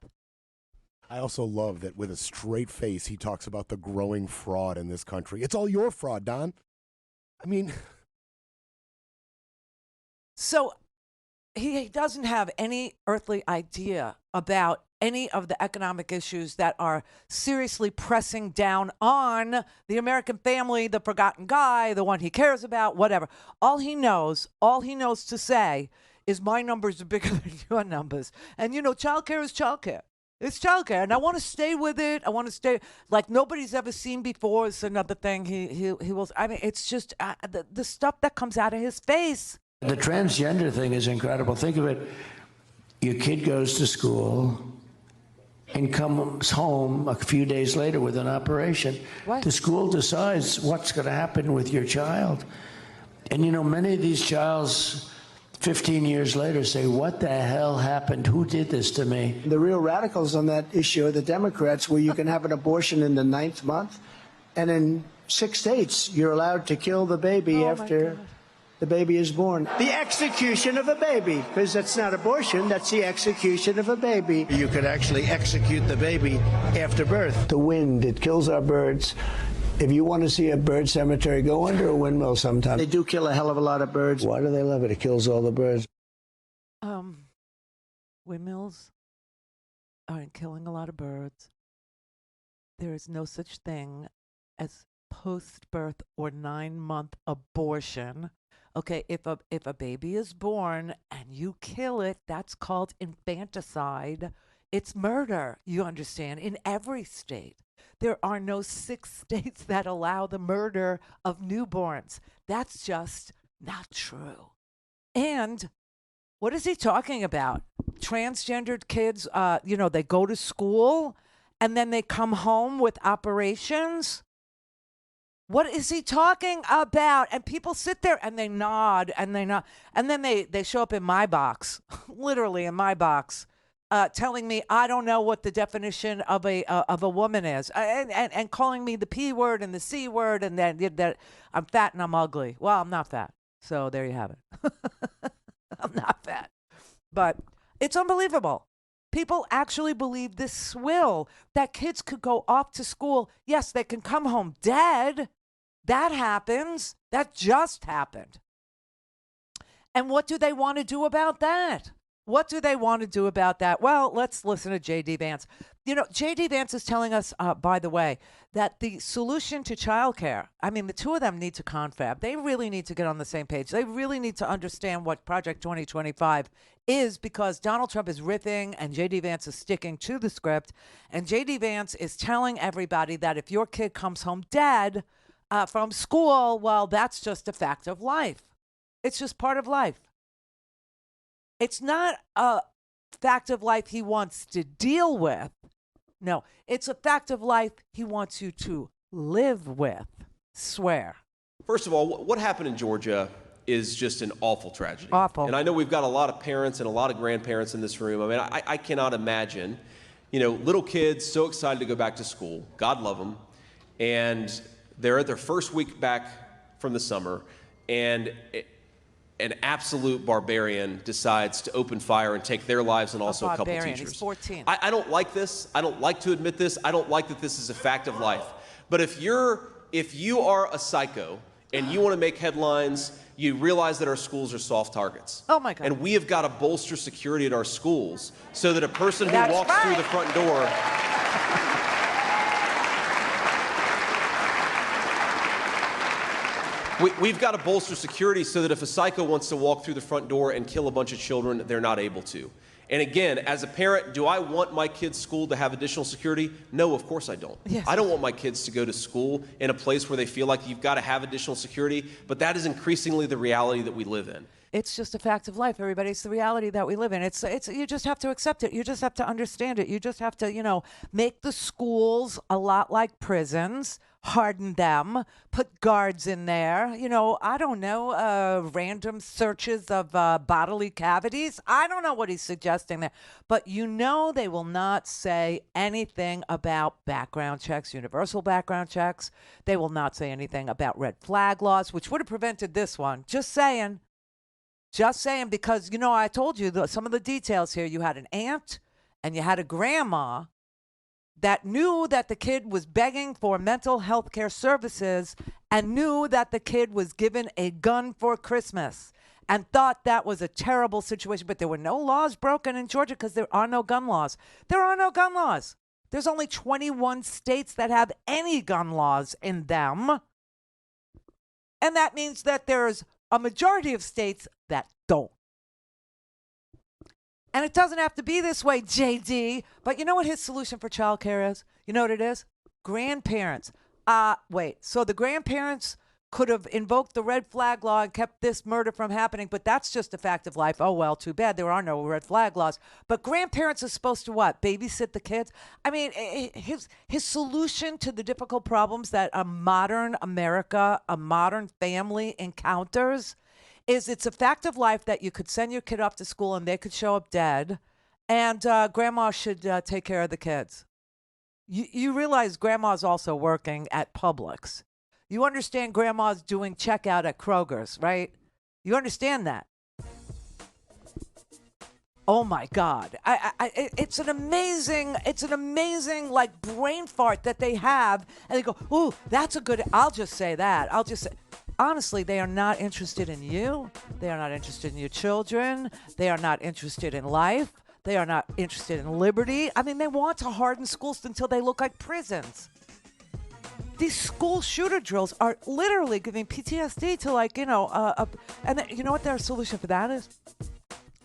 I also love that with a straight face, he talks about the growing fraud in this country. It's all your fraud, Don. I mean...
So he doesn't have any earthly idea about any of the economic issues that are seriously pressing down on the American family, the forgotten guy, the one he cares about, whatever. All he knows to say is my numbers are bigger than your numbers. And, you know, childcare is childcare. It's childcare, and I want to stay with it. I want to stay like nobody's ever seen before. It's another thing he will. I mean, it's just the stuff that comes out of his face.
The transgender thing is incredible. Think of it. Your kid goes to school and comes home a few days later with an operation.
What?
The school decides what's going to happen with your child. And, you know, many of these childs 15 years later say, what the hell happened? Who did this to me? The real radicals on that issue are the Democrats, where you can have an abortion in the 9th month. And in 6 states, you're allowed to kill the baby after the baby is born. The execution of a baby, because that's not abortion, that's the execution of a baby. You could actually execute the baby after birth. The wind, it kills our birds. If you want to see a bird cemetery, go under a windmill sometime. They do kill a hell of a lot of birds. Why do they love it? It kills all the birds.
Windmills aren't killing a lot of birds. There is no such thing as post-birth or 9-month abortion. Okay, if a baby is born and you kill it, that's called infanticide. It's murder, you understand, in every state. There are no 6 states that allow the murder of newborns. That's just not true. And what is he talking about? Transgendered kids, they go to school and then they come home with operations? What is he talking about? And people sit there and they nod and they nod. And then they show up in my box, literally in my box, telling me I don't know what the definition of a woman is, and calling me the P word and the C word, and that I'm fat and I'm ugly. Well, I'm not fat. So there you have it. I'm not fat. But it's unbelievable. People actually believe this swill that kids could go off to school. Yes, they can come home dead. That happens. That just happened. And what do they want to do about that? What do they want to do about that? Well, let's listen to J.D. Vance. You know, J.D. Vance is telling us, by the way, that the solution to childcare, I mean, the two of them need to confab. They really need to get on the same page. They really need to understand what Project 2025 is, because Donald Trump is riffing and J.D. Vance is sticking to the script. And J.D. Vance is telling everybody that if your kid comes home dead from school, well, that's just a fact of life. It's just part of life. It's not a fact of life he wants to deal with. No, it's a fact of life he wants you to live with. Swear.
First of all, what happened in Georgia is just an awful tragedy.
Awful.
And I know we've got a lot of parents and a lot of grandparents in this room. I mean, I cannot imagine, little kids so excited to go back to school. God love them. And they're at their first week back from the summer, and an absolute barbarian decides to open fire and take their lives and also a couple teachers.
He's 14.
I don't like this. I don't like to admit this. I don't like that this is a fact of life. But if you are a psycho and you want to make headlines, you realize that our schools are soft targets.
Oh my God.
And we have got to bolster security at our schools so that a person who walks through the front door We've got to bolster security so that if a psycho wants to walk through the front door and kill a bunch of children, they're not able to. And again, as a parent, do I want my kids' school to have additional security? No, of course I don't.
Yes.
I don't want my kids to go to school in a place where they feel like you've got to have additional security, but that is increasingly the reality that we live in.
It's just a fact of life, everybody. It's the reality that we live in. It's you just have to accept it. You just have to understand it. You just have to, make the schools a lot like prisons, harden them, put guards in there. I don't know, random searches of bodily cavities. I don't know what he's suggesting there. But they will not say anything about background checks, universal background checks. They will not say anything about red flag laws, which would have prevented this one. Just saying. Just saying, because, I told you some of the details here. You had an aunt and you had a grandma that knew that the kid was begging for mental health care services and knew that the kid was given a gun for Christmas and thought that was a terrible situation. But there were no laws broken in Georgia because there are no gun laws. There are no gun laws. There's only 21 states that have any gun laws in them. And that means that there's a majority of states that don't. And it doesn't have to be this way, JD. But you know what his solution for childcare is? You know what it is? Grandparents. So the grandparents could have invoked the red flag law and kept this murder from happening, but that's just a fact of life. Oh, well, too bad. There are no red flag laws. But grandparents are supposed to what? Babysit the kids? I mean, his solution to the difficult problems that a modern America, a modern family encounters is it's a fact of life that you could send your kid off to school and they could show up dead, and grandma should take care of the kids. You realize grandma's also working at Publix. You understand grandma's doing checkout at Kroger's, right? You understand that? Oh my God. It's an amazing like brain fart that they have. And they go, ooh, that's a good, I'll just say that. Honestly, they are not interested in you. They are not interested in your children. They are not interested in life. They are not interested in liberty. I mean, they want to harden schools until they look like prisons. These school shooter drills are literally giving PTSD to and you know what their solution for that is?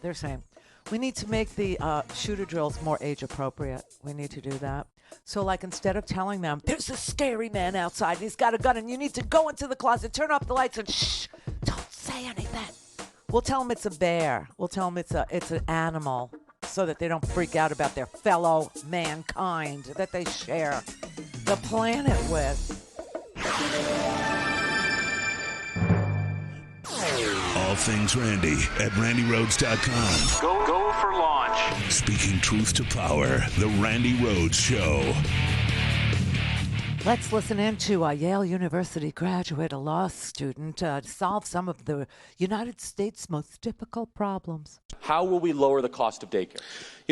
They're saying, we need to make the shooter drills more age appropriate. We need to do that. So instead of telling them, there's a scary man outside and he's got a gun and you need to go into the closet, turn off the lights and shh, don't say anything. We'll tell them it's a bear. We'll tell them it's an animal so that they don't freak out about their fellow mankind that they share the planet with.
All things Randi at RandiRhodes.com.
Go for launch.
Speaking truth to power, the Randi Rhodes Show.
Let's listen in to a Yale University graduate, a law student, to solve some of the United States' most difficult problems.
How will we lower the cost of daycare?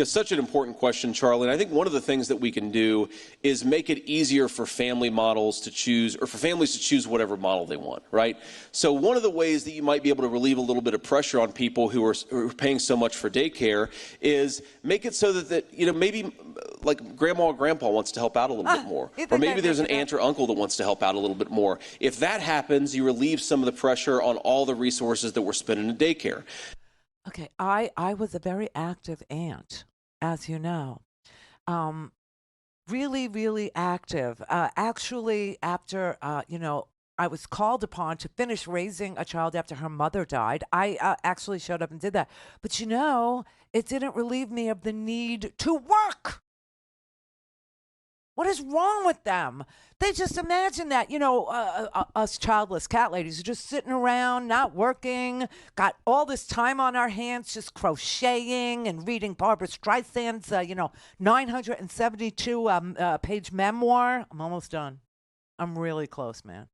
Such an important question, Charlie. And I think one of the things that we can do is make it easier for family models to choose, or for families to choose whatever model they want, right? So one of the ways that you might be able to relieve a little bit of pressure on people who are paying so much for daycare is make it so that maybe like grandma or grandpa wants to help out a little bit more. Or maybe there's an aunt or uncle that wants to help out a little bit more. If that happens, you relieve some of the pressure on all the resources that we're spending in daycare.
Okay, I was a very active aunt, as you know. Really, really active. Actually, after, I was called upon to finish raising a child after her mother died. I actually showed up and did that. But, it didn't relieve me of the need to work. What is wrong with them? They just imagine that, us childless cat ladies are just sitting around, not working, got all this time on our hands, just crocheting and reading Barbara Streisand's, 972 page memoir. I'm almost done. I'm really close, man.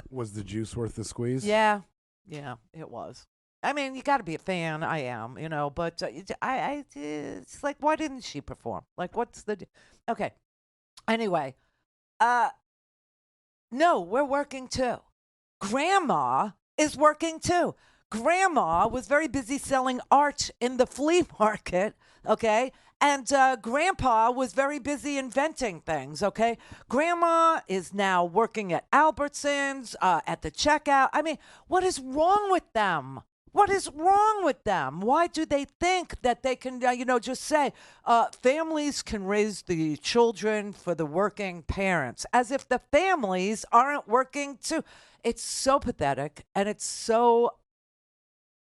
Was the juice worth the squeeze?
Yeah, it was. I mean, you got to be a fan. I am, but it's like, why didn't she perform? Like, what's the... Okay. Anyway, no, we're working too. Grandma is working too. Grandma was very busy selling art in the flea market, okay? And Grandpa was very busy inventing things, okay? Grandma is now working at Albertsons, at the checkout. I mean, what is wrong with them? What is wrong with them? Why do they think that they can, just say families can raise the children for the working parents, as if the families aren't working too? It's so pathetic, and it's so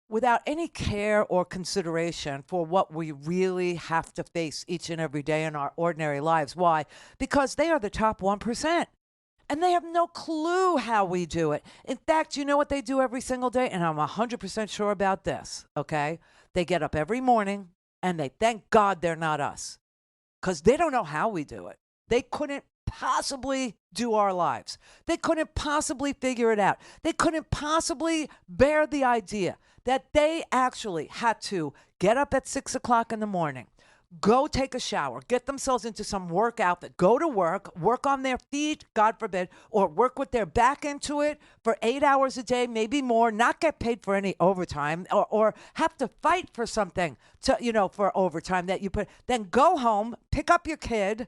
without any care or consideration for what we really have to face each and every day in our ordinary lives. Why? Because they are the top 1%. And they have no clue how we do it. In fact, you know what they do every single day? And I'm 100% sure about this, okay? They get up every morning and they thank God they're not us, because they don't know how we do it. They couldn't possibly do our lives. They couldn't possibly figure it out. They couldn't possibly bear the idea that they actually had to get up at 6 o'clock in the morning, go take a shower, get themselves into some work outfit, go to work on their feet, God forbid, or work with their back into it for 8 hours a day, maybe more, not get paid for any overtime, or have to fight for something to, for overtime that you put, then go home, pick up your kid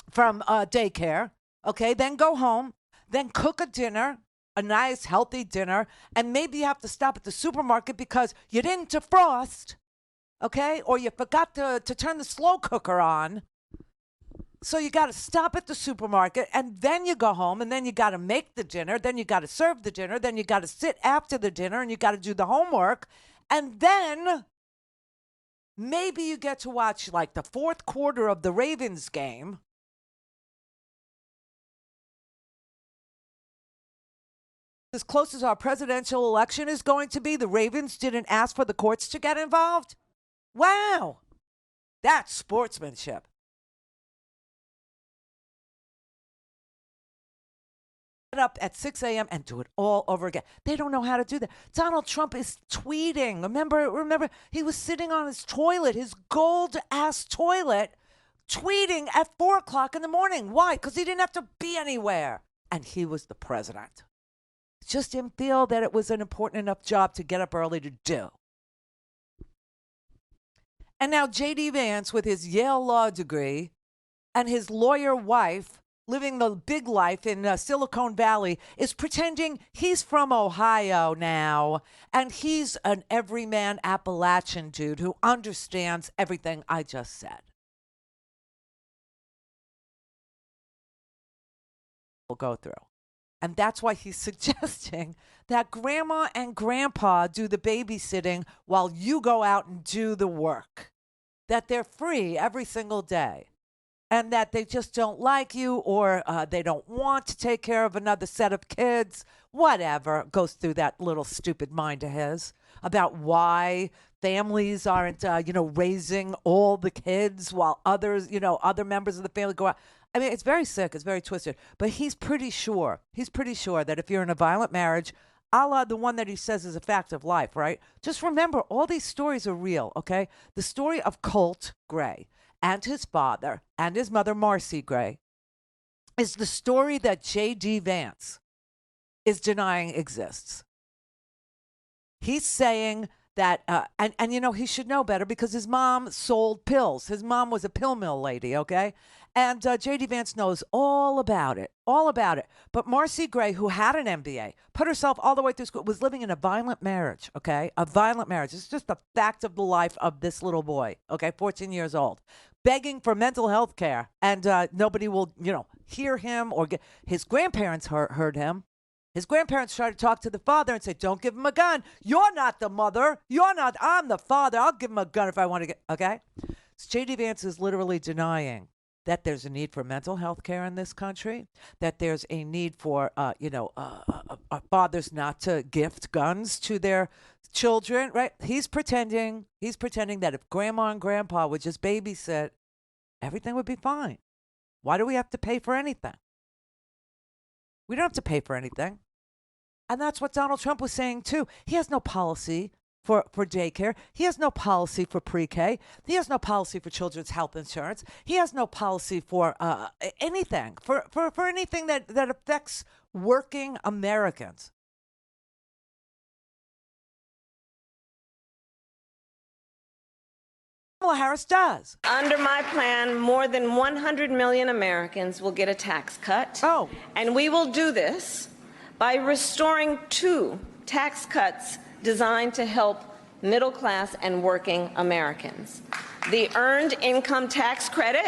from daycare, okay, then go home, then cook a dinner, a nice, healthy dinner, and maybe you have to stop at the supermarket because you didn't defrost, okay? Or you forgot to turn the slow cooker on. So you got to stop at the supermarket, and then you go home, and then you got to make the dinner, then you got to serve the dinner, then you got to sit after the dinner, and you got to do the homework, and then maybe you get to watch like the fourth quarter of the Ravens game. As close as our presidential election is going to be, the Ravens didn't ask for the courts to get involved. Wow. That's sportsmanship. Get up at 6 a.m. and do it all over again. They don't know how to do that. Donald Trump is tweeting. Remember, he was sitting on his toilet, his gold-ass toilet, tweeting at 4 o'clock in the morning. Why? Because he didn't have to be anywhere. And he was the president. Just didn't feel that it was an important enough job to get up early to do. And now J.D. Vance, with his Yale law degree and his lawyer wife living the big life in Silicon Valley, is pretending he's from Ohio now, and he's an everyman Appalachian dude who understands everything I just said. We'll go through. And that's why he's suggesting that grandma and grandpa do the babysitting while you go out and do the work. That they're free every single day. And that they just don't like you, or they don't want to take care of another set of kids. Whatever goes through that little stupid mind of his about why families aren't, raising all the kids while others, other members of the family go out. I mean, it's very sick. It's very twisted. But he's pretty sure that if you're in a violent marriage, a la the one that he says is a fact of life, right? Just remember, all these stories are real, okay? The story of Colt Gray and his father and his mother, Marcy Gray, is the story that J.D. Vance is denying exists. He's saying that, he should know better because his mom sold pills. His mom was a pill mill lady, okay? And J.D. Vance knows all about it. But Marcy Gray, who had an MBA, put herself all the way through school, was living in a violent marriage, okay? A violent marriage. It's just a fact of the life of this little boy, okay? 14 years old. Begging for mental health care. And nobody will, hear him or get... His grandparents heard him. His grandparents tried to talk to the father and say, don't give him a gun. You're not the mother. I'm the father. I'll give him a gun if I want to get... Okay? So J.D. Vance is literally denying that there's a need for mental health care in this country, that there's a need for, fathers not to gift guns to their children, right? He's pretending that if grandma and grandpa would just babysit, everything would be fine. Why do we have to pay for anything? We don't have to pay for anything. And that's what Donald Trump was saying, too. He has no policy for daycare. He has no policy for pre-K. He has no policy for children's health insurance. He has no policy for anything, for anything that affects working Americans. Kamala Harris does.
Under my plan, more than 100 million Americans will get a tax cut.
Oh.
And we will do this by restoring 2 tax cuts designed to help middle class and working Americans. The Earned Income Tax Credit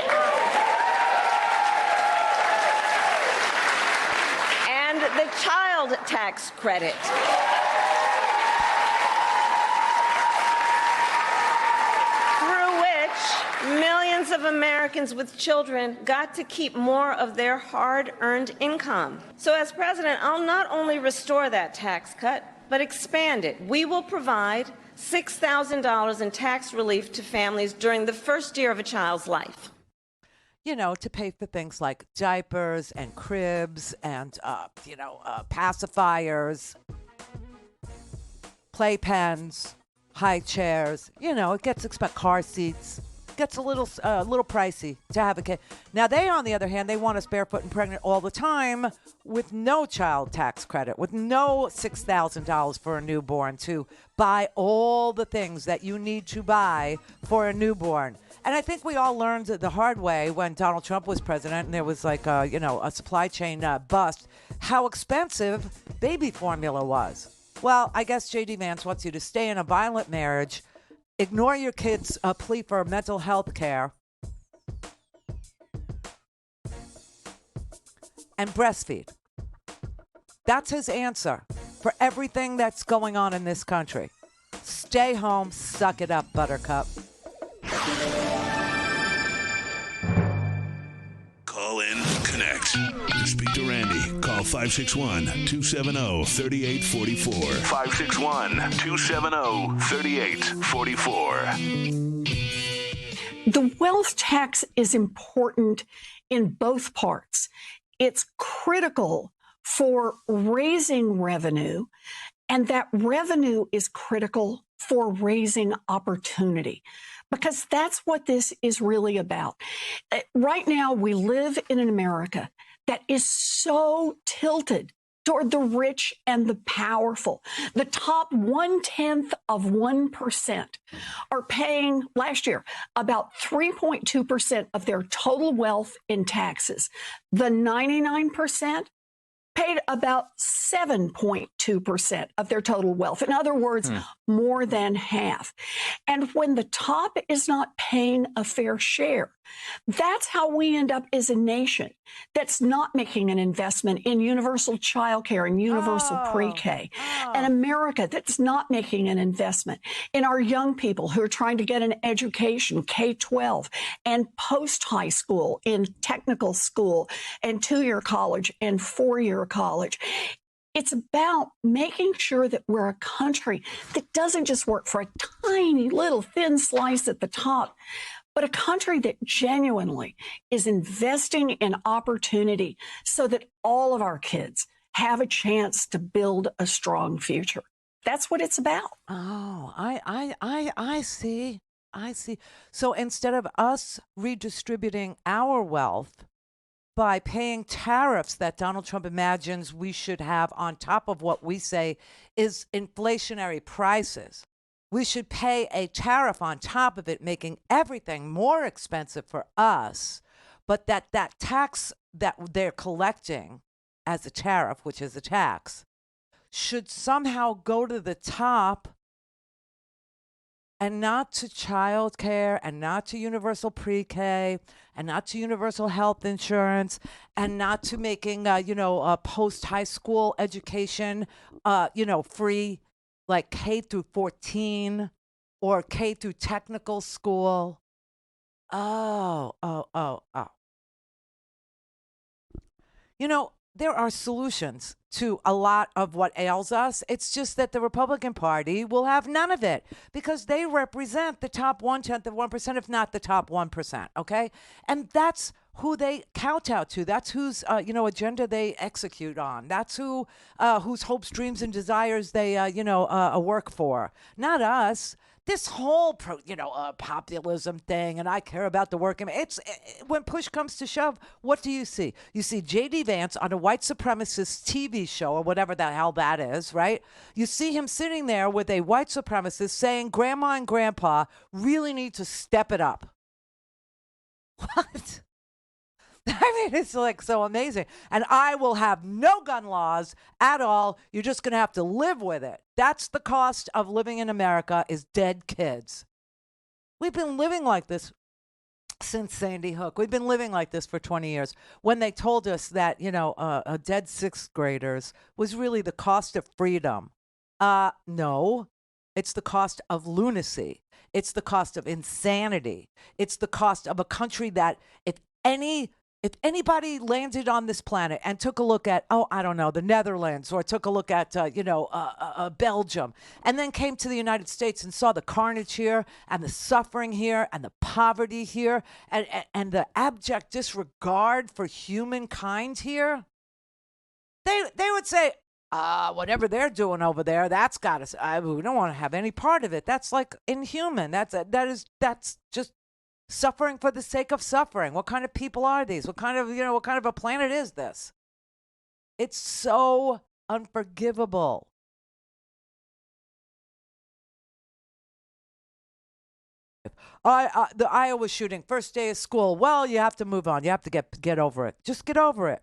and the Child Tax Credit. Millions of Americans with children got to keep more of their hard-earned income. So as president, I'll not only restore that tax cut, but expand it. We will provide $6,000 in tax relief to families during the first year of a child's life.
You know, to pay for things like diapers and cribs and, pacifiers, playpens, high chairs. You know, it gets expensive. Car seats. Gets a little pricey to have a kid. Now, they, on the other hand, they want us barefoot and pregnant all the time with no child tax credit, with no $6,000 for a newborn to buy all the things that you need to buy for a newborn. And I think we all learned the hard way when Donald Trump was president and there was like, a supply chain bust, how expensive baby formula was. Well, I guess J.D. Vance wants you to stay in a violent marriage, ignore your kids' plea for mental health care, and breastfeed. That's his answer for everything that's going on in this country. Stay home, suck it up, Buttercup.
Call in, connect. To speak to Randi, call 561-270-3844. 561-270-3844.
The wealth tax is important in both parts. It's critical for raising revenue, and that revenue is critical for raising opportunity, because that's what this is really about. Right now, we live in an America that is so tilted toward the rich and the powerful. The top 0.1% are paying last year about 3.2% of their total wealth in taxes. The 99% paid about 7.2% of their total wealth. In other words, more than half. And when the top is not paying a fair share, that's how we end up as a nation that's not making an investment in universal childcare and universal pre-K. An America that's not making an investment in our young people who are trying to get an education, K-12, and post-high school, in technical school, and 2-year college, and 4-year college. It's about making sure that we're a country that doesn't just work for a tiny little thin slice at the top, but a country that genuinely is investing in opportunity so that all of our kids have a chance to build a strong future. That's what it's about.
Oh, I see. I see. So instead of us redistributing our wealth by paying tariffs that Donald Trump imagines we should have on top of what we say is inflationary prices, we should pay a tariff on top of it, making everything more expensive for us, but that tax that they're collecting as a tariff, which is a tax, should somehow go to the top and not to child care, and not to universal pre-K, and not to universal health insurance, and not to making, post-high school education, free, like K through 14 or K through technical school. Oh. There are solutions to a lot of what ails us. It's just that the Republican Party will have none of it because they represent the top 0.1%, if not the top 1%, okay? And that's who they kowtow to. That's whose agenda they execute on. That's whose hopes, dreams, and desires they work for. Not us. This whole populism thing, and I care about the working man. When push comes to shove, what do you see? You see J.D. Vance on a white supremacist TV show or whatever the hell that is, right? You see him sitting there with a white supremacist saying Grandma and Grandpa really need to step it up. What? I mean, it's like so amazing. And I will have no gun laws at all. You're just going to have to live with it. That's the cost of living in America, is dead kids. We've been living like this since Sandy Hook. We've been living like this for 20 years. When they told us that, a dead sixth graders was really the cost of freedom. No, it's the cost of lunacy. It's the cost of insanity. It's the cost of a country that if anybody landed on this planet and took a look at, the Netherlands, or took a look at, Belgium, and then came to the United States and saw the carnage here and the suffering here and the poverty here and the abject disregard for humankind here, they would say, whatever they're doing over there, that's got us. We don't want to have any part of it. That's like inhuman. That's just suffering for the sake of suffering. What kind of people are these? What kind of a planet is this? It's so unforgivable. The Iowa shooting, first day of school. Well, you have to move on. You have to get over it. Just get over it.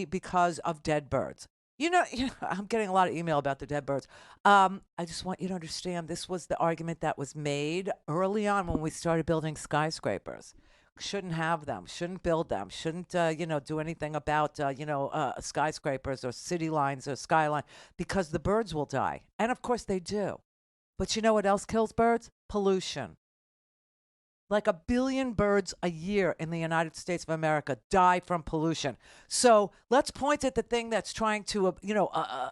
Because of dead birds. I'm getting a lot of email about the dead birds. I just want you to understand this was the argument that was made early on when we started building skyscrapers. Shouldn't have them. Shouldn't build them. Shouldn't do anything about skyscrapers or city lines or skyline, because the birds will die. And of course they do. But you know what else kills birds? Pollution. Like 1 billion birds a year in the United States of America die from pollution. So let's point at the thing that's trying to,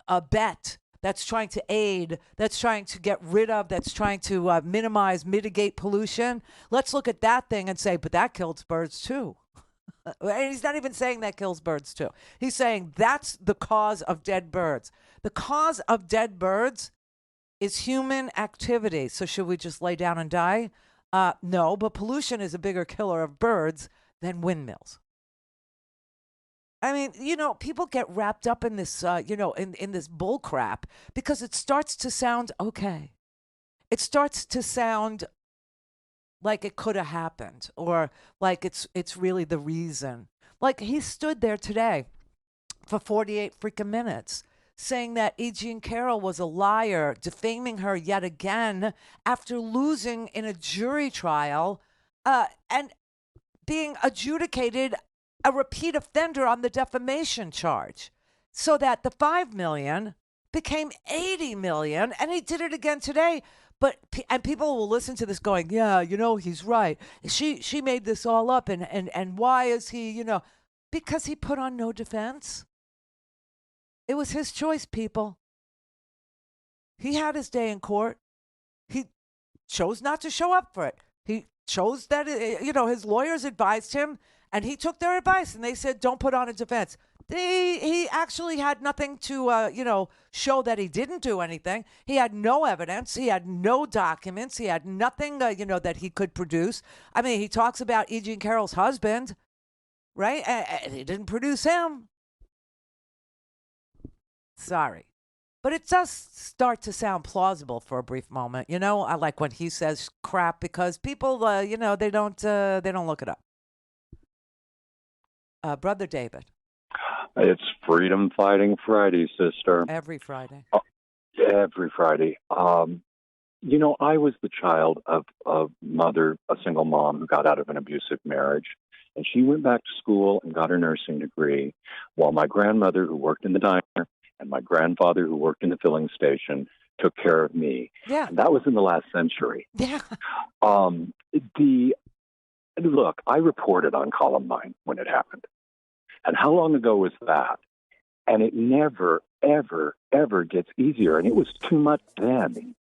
abet, that's trying to aid, that's trying to get rid of, that's trying to mitigate pollution. Let's look at that thing and say, but that kills birds too. And he's not even saying that kills birds too. He's saying that's the cause of dead birds. The cause of dead birds is human activity. So should we just lay down and die? No, but pollution is a bigger killer of birds than windmills. I mean, people get wrapped up in this, in this bull crap because it starts to sound okay. It starts to sound like it could have happened, or like it's really the reason. Like he stood there today for 48 freaking minutes saying that E. Jean Carroll was a liar, defaming her yet again after losing in a jury trial and being adjudicated a repeat offender on the defamation charge, so that the $5 million became $80 million, and he did it again today. And people will listen to this going, yeah, he's right. She made this all up, and why is he, because he put on no defense. It was his choice, people. He had his day in court. He chose not to show up for it. He chose that, his lawyers advised him, and he took their advice, and they said, don't put on a defense. He actually had nothing to, show that he didn't do anything. He had no evidence. He had no documents. He had nothing, that he could produce. I mean, he talks about E. Jean Carroll's husband, right? And he didn't produce him. Sorry. But it does start to sound plausible for a brief moment. I like when he says crap, because people, they don't look it up. Brother David.
It's Freedom Fighting Friday, sister.
Every Friday.
Every Friday. I was the child of a single mom who got out of an abusive marriage. And she went back to school and got her nursing degree, while my grandmother, who worked in the diner, and my grandfather, who worked in the filling station, took care of me.
Yeah.
And that was in the last century.
Yeah.
Look, I reported on Columbine when it happened. And how long ago was that? And it never, ever, ever gets easier. And it was too much then.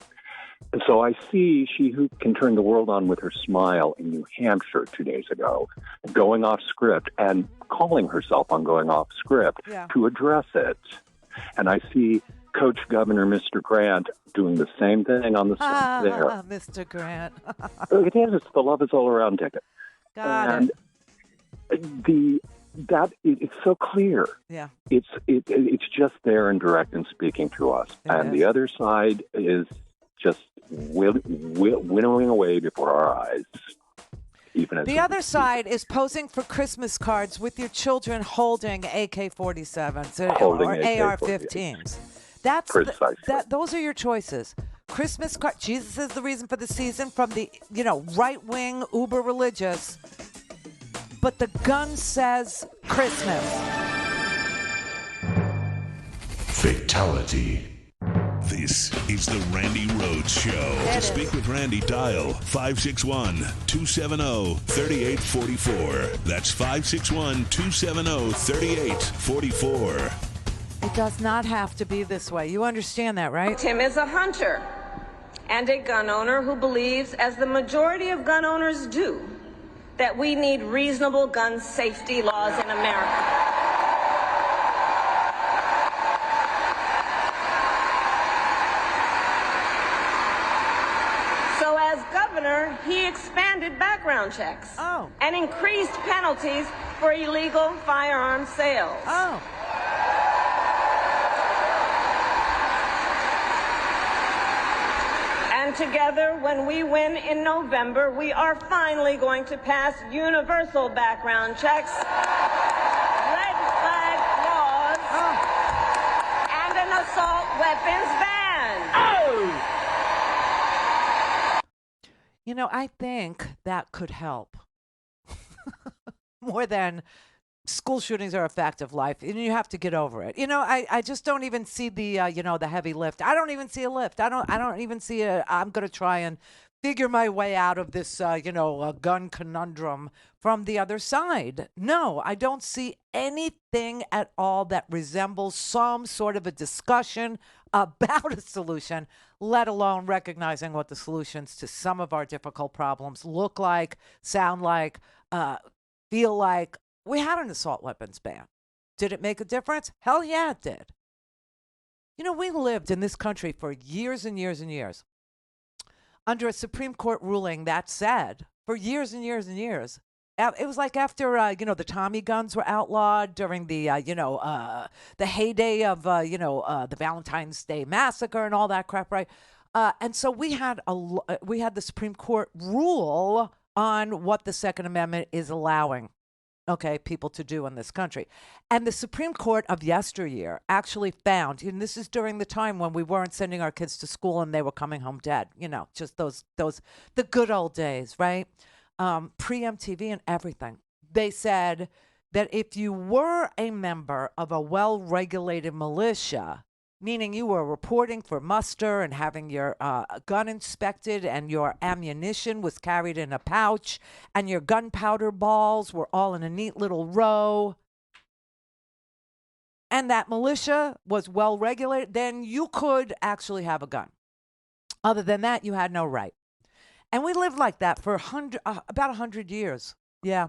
And so I see she who can turn the world on with her smile in New Hampshire 2 days ago, going off script and calling herself on going off script to address it. And I see Coach Governor Mr. Grant doing the same thing on the side there.
Mr. Grant.
It is. It's the love is all around ticket.
Got it.
It's so clear.
Yeah.
It's just there and direct and speaking to us. The other side is just winnowing away before our eyes. Even as
the other side is posing for Christmas cards with your children holding AK-47s or AR-15s. That's those are your choices. Christmas card. Jesus is the reason for the season from the right-wing uber religious, but the gun says Christmas.
Fatality. This is the Randi Rhodes Show. To speak with Randi, dial 561-270-3844. That's 561-270-3844.
It does not have to be this way. You understand that, right?
Tim is a hunter and a gun owner who believes, as the majority of gun owners do, that we need reasonable gun safety laws in America. So as governor, he expanded background checks and increased penalties for illegal firearm sales. And together, when we win in November, we are finally going to pass universal background checks, red flag laws, and an assault weapons ban.
I think that could help more than school shootings are a fact of life, and you have to get over it. I just don't even see the the heavy lift. I don't even see a lift. I don't even see I'm going to try and figure my way out of this gun conundrum from the other side. No, I don't see anything at all that resembles some sort of a discussion about a solution, let alone recognizing what the solutions to some of our difficult problems look like, sound like, feel like. We had an assault weapons ban. Did it make a difference? Hell yeah, it did. We lived in this country for years and years and years under a Supreme Court ruling that said, for years and years and years, it was like after, the Tommy guns were outlawed during the, the heyday of, the Valentine's Day massacre and all that crap, right? And so we had the Supreme Court rule on what the Second Amendment is allowing people to do in this country. And the Supreme Court of yesteryear actually found, and this is during the time when we weren't sending our kids to school and they were coming home dead, just the good old days, right? Pre-MTV and everything. They said that if you were a member of a well-regulated militia, meaning you were reporting for muster and having your gun inspected and your ammunition was carried in a pouch and your gunpowder balls were all in a neat little row, and that militia was well regulated, then you could actually have a gun. Other than that, you had no right. And we lived like that for about 100 years. Yeah.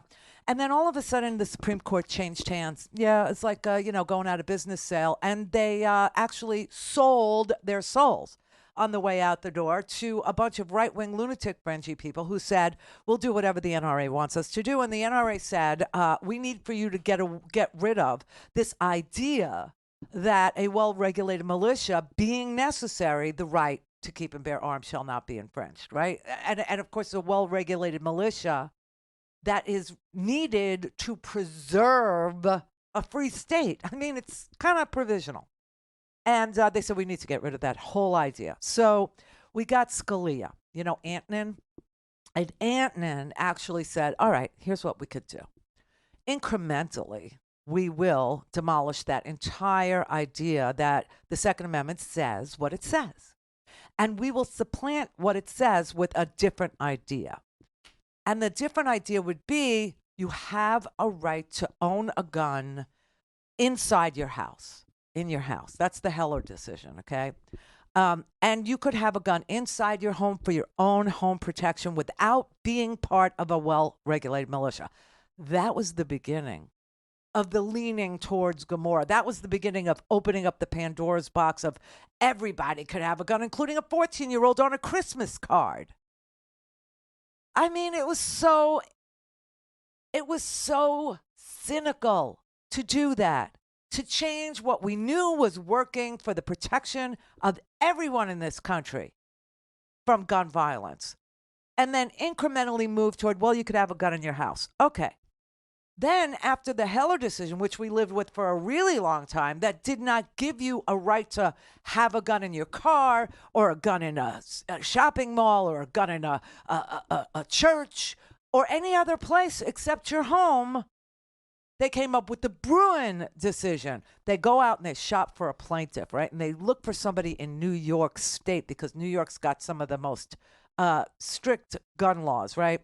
And then all of a sudden, the Supreme Court changed hands. Yeah, it's like, going out of business sale. And they actually sold their souls on the way out the door to a bunch of right-wing lunatic fringy people who said, we'll do whatever the NRA wants us to do. And the NRA said, we need for you to get rid of this idea that a well-regulated militia being necessary, the right to keep and bear arms shall not be infringed, right? And of course, a well-regulated militia that is needed to preserve a free state. I mean, it's kind of provisional. And they said we need to get rid of that whole idea. So we got Scalia, Antonin. And Antonin actually said, all right, here's what we could do. Incrementally, we will demolish that entire idea that the Second Amendment says what it says. And we will supplant what it says with a different idea. And the different idea would be you have a right to own a gun inside your house, in your house. That's the Heller decision, okay? And you could have a gun inside your home for your own home protection without being part of a well-regulated militia. That was the beginning of the leaning towards Gomorrah. That was the beginning of opening up the Pandora's box of everybody could have a gun, including a 14-year-old on a Christmas card. I mean, it was so cynical to do that, to change what we knew was working for the protection of everyone in this country from gun violence, and then incrementally move toward, well, you could have a gun in your house. Okay. Then after the Heller decision, which we lived with for a really long time, that did not give you a right to have a gun in your car or a gun in a shopping mall or a gun in a church or any other place except your home, they came up with the Bruin decision. They go out and they shop for a plaintiff, right? And they look for somebody in New York State because New York's got some of the most strict gun laws, right?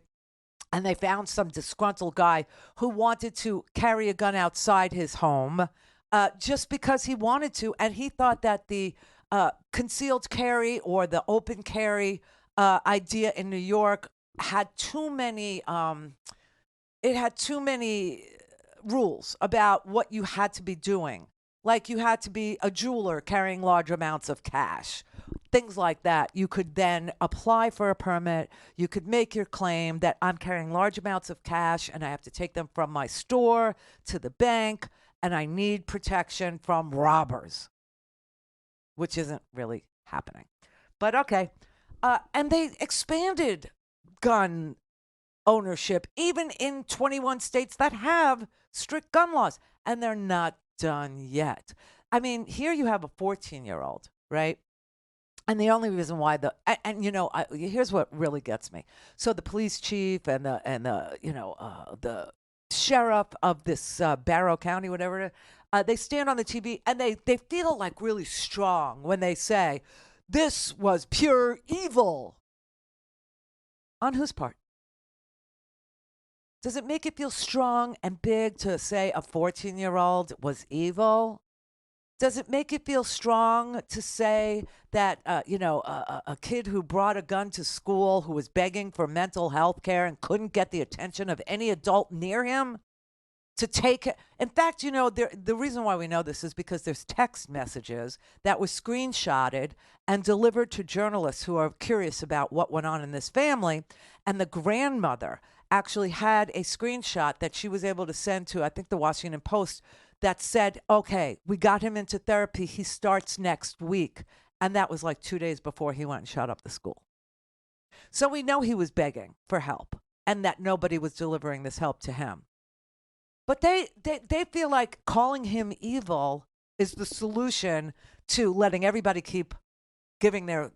And they found some disgruntled guy who wanted to carry a gun outside his home just because he wanted to. And he thought that the concealed carry or the open carry idea in New York had too many, it had too many rules about what you had to be doing. Like you had to be a jeweler carrying large amounts of cash. Things like that. You could then apply for a permit. You could make your claim that I'm carrying large amounts of cash and I have to take them from my store to the bank and I need protection from robbers, which isn't really happening. But okay. And they expanded gun ownership even in 21 states that have strict gun laws, and they're not done yet. I mean, here you have a 14-year-old, right? And the only reason why here's what really gets me. So the police chief and the sheriff of this Barrow County, whatever it is, they stand on the TV and they feel like really strong when they say, this was pure evil. On whose part? Does it make it feel strong and big to say a 14-year-old was evil? Does it make you feel strong to say that, a kid who brought a gun to school, who was begging for mental health care and couldn't get the attention of any adult near him to take it? In fact, the reason why we know this is because there's text messages that were screenshotted and delivered to journalists who are curious about what went on in this family. And the grandmother actually had a screenshot that she was able to send to, I think, the Washington Post, that said, okay, we got him into therapy. He starts next week. And that was like 2 days before he went and shut up the school. So we know he was begging for help and that nobody was delivering this help to him. But they feel like calling him evil is the solution to letting everybody keep giving their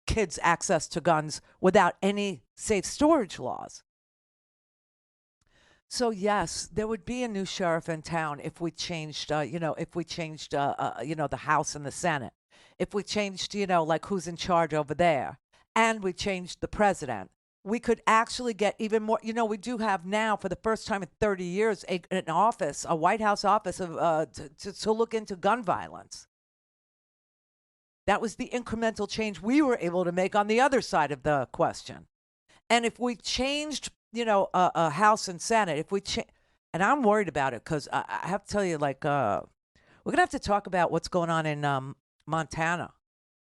kids access to guns without any safe storage laws. So yes, there would be a new sheriff in town if we changed, the House and the Senate. If we changed, like who's in charge over there, and we changed the president, we could actually get even more. We do have now, for the first time in 30 years, an office, a White House office of to look into gun violence. That was the incremental change we were able to make on the other side of the question. And if we changed, a House and Senate, and I'm worried about it because I have to tell you, we're going to have to talk about what's going on in Montana,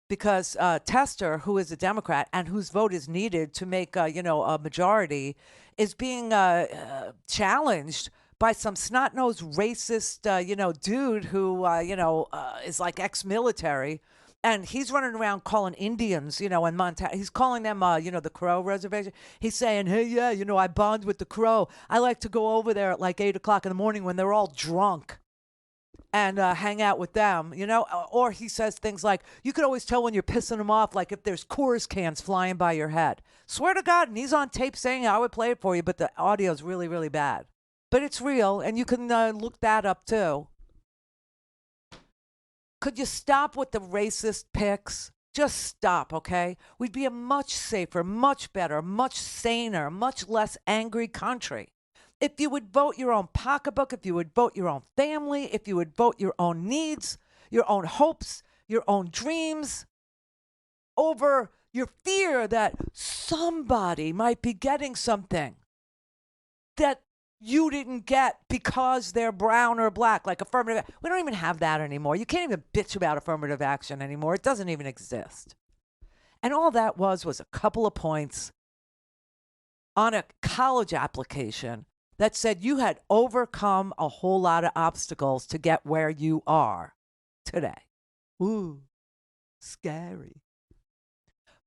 because Tester, who is a Democrat and whose vote is needed to make, a majority, is being challenged by some snot-nosed racist, dude who, is like ex-military. And he's running around calling Indians, in Montana. He's calling them, the Crow Reservation. He's saying, hey, yeah, I bond with the Crow. I like to go over there at like 8 o'clock in the morning when they're all drunk and hang out with them, Or he says things like, you could always tell when you're pissing them off, like if there's Coors cans flying by your head. Swear to God, and he's on tape saying, I would play it for you, but the audio is really, really bad. But it's real, and you can look that up too. Could you stop with the racist pics? Just stop, okay? We'd be a much safer, much better, much saner, much less angry country if you would vote your own pocketbook, if you would vote your own family, if you would vote your own needs, your own hopes, your own dreams. over your fear that somebody might be getting something that you didn't get because they're brown or black, like affirmative. We don't even have that anymore. You can't even bitch about affirmative action anymore. It doesn't even exist. And all that was a couple of points on a college application that said you had overcome a whole lot of obstacles to get where you are today. Ooh, scary.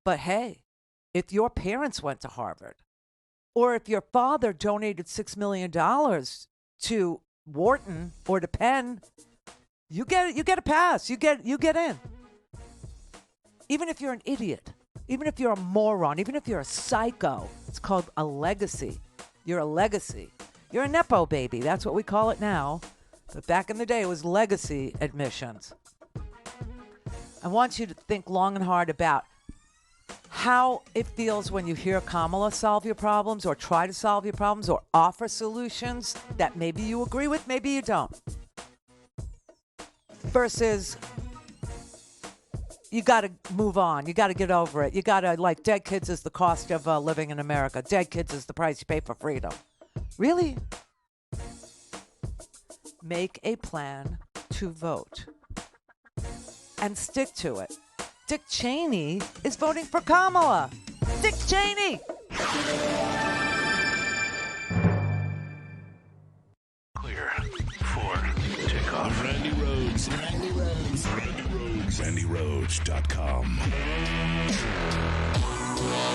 But hey, if your parents went to Harvard, or if your father donated $6 million to Wharton or to Penn, you get a pass. You get in. Even if you're an idiot, even if you're a moron, even if you're a psycho, it's called a legacy. You're a legacy. You're a Nepo baby. That's what we call it now. But back in the day, it was legacy admissions. I want you to think long and hard about how it feels when you hear Kamala solve your problems or try to solve your problems or offer solutions that maybe you agree with, maybe you don't. Versus you got to move on. You got to get over it. You got to, like, dead kids is the cost of living in America. Dead kids is the price you pay for freedom. Really? Make a plan to vote and stick to it. Dick Cheney is voting for Kamala. Dick Cheney!
Clear for takeoff. Randi Rhodes. RandiRhodes.com.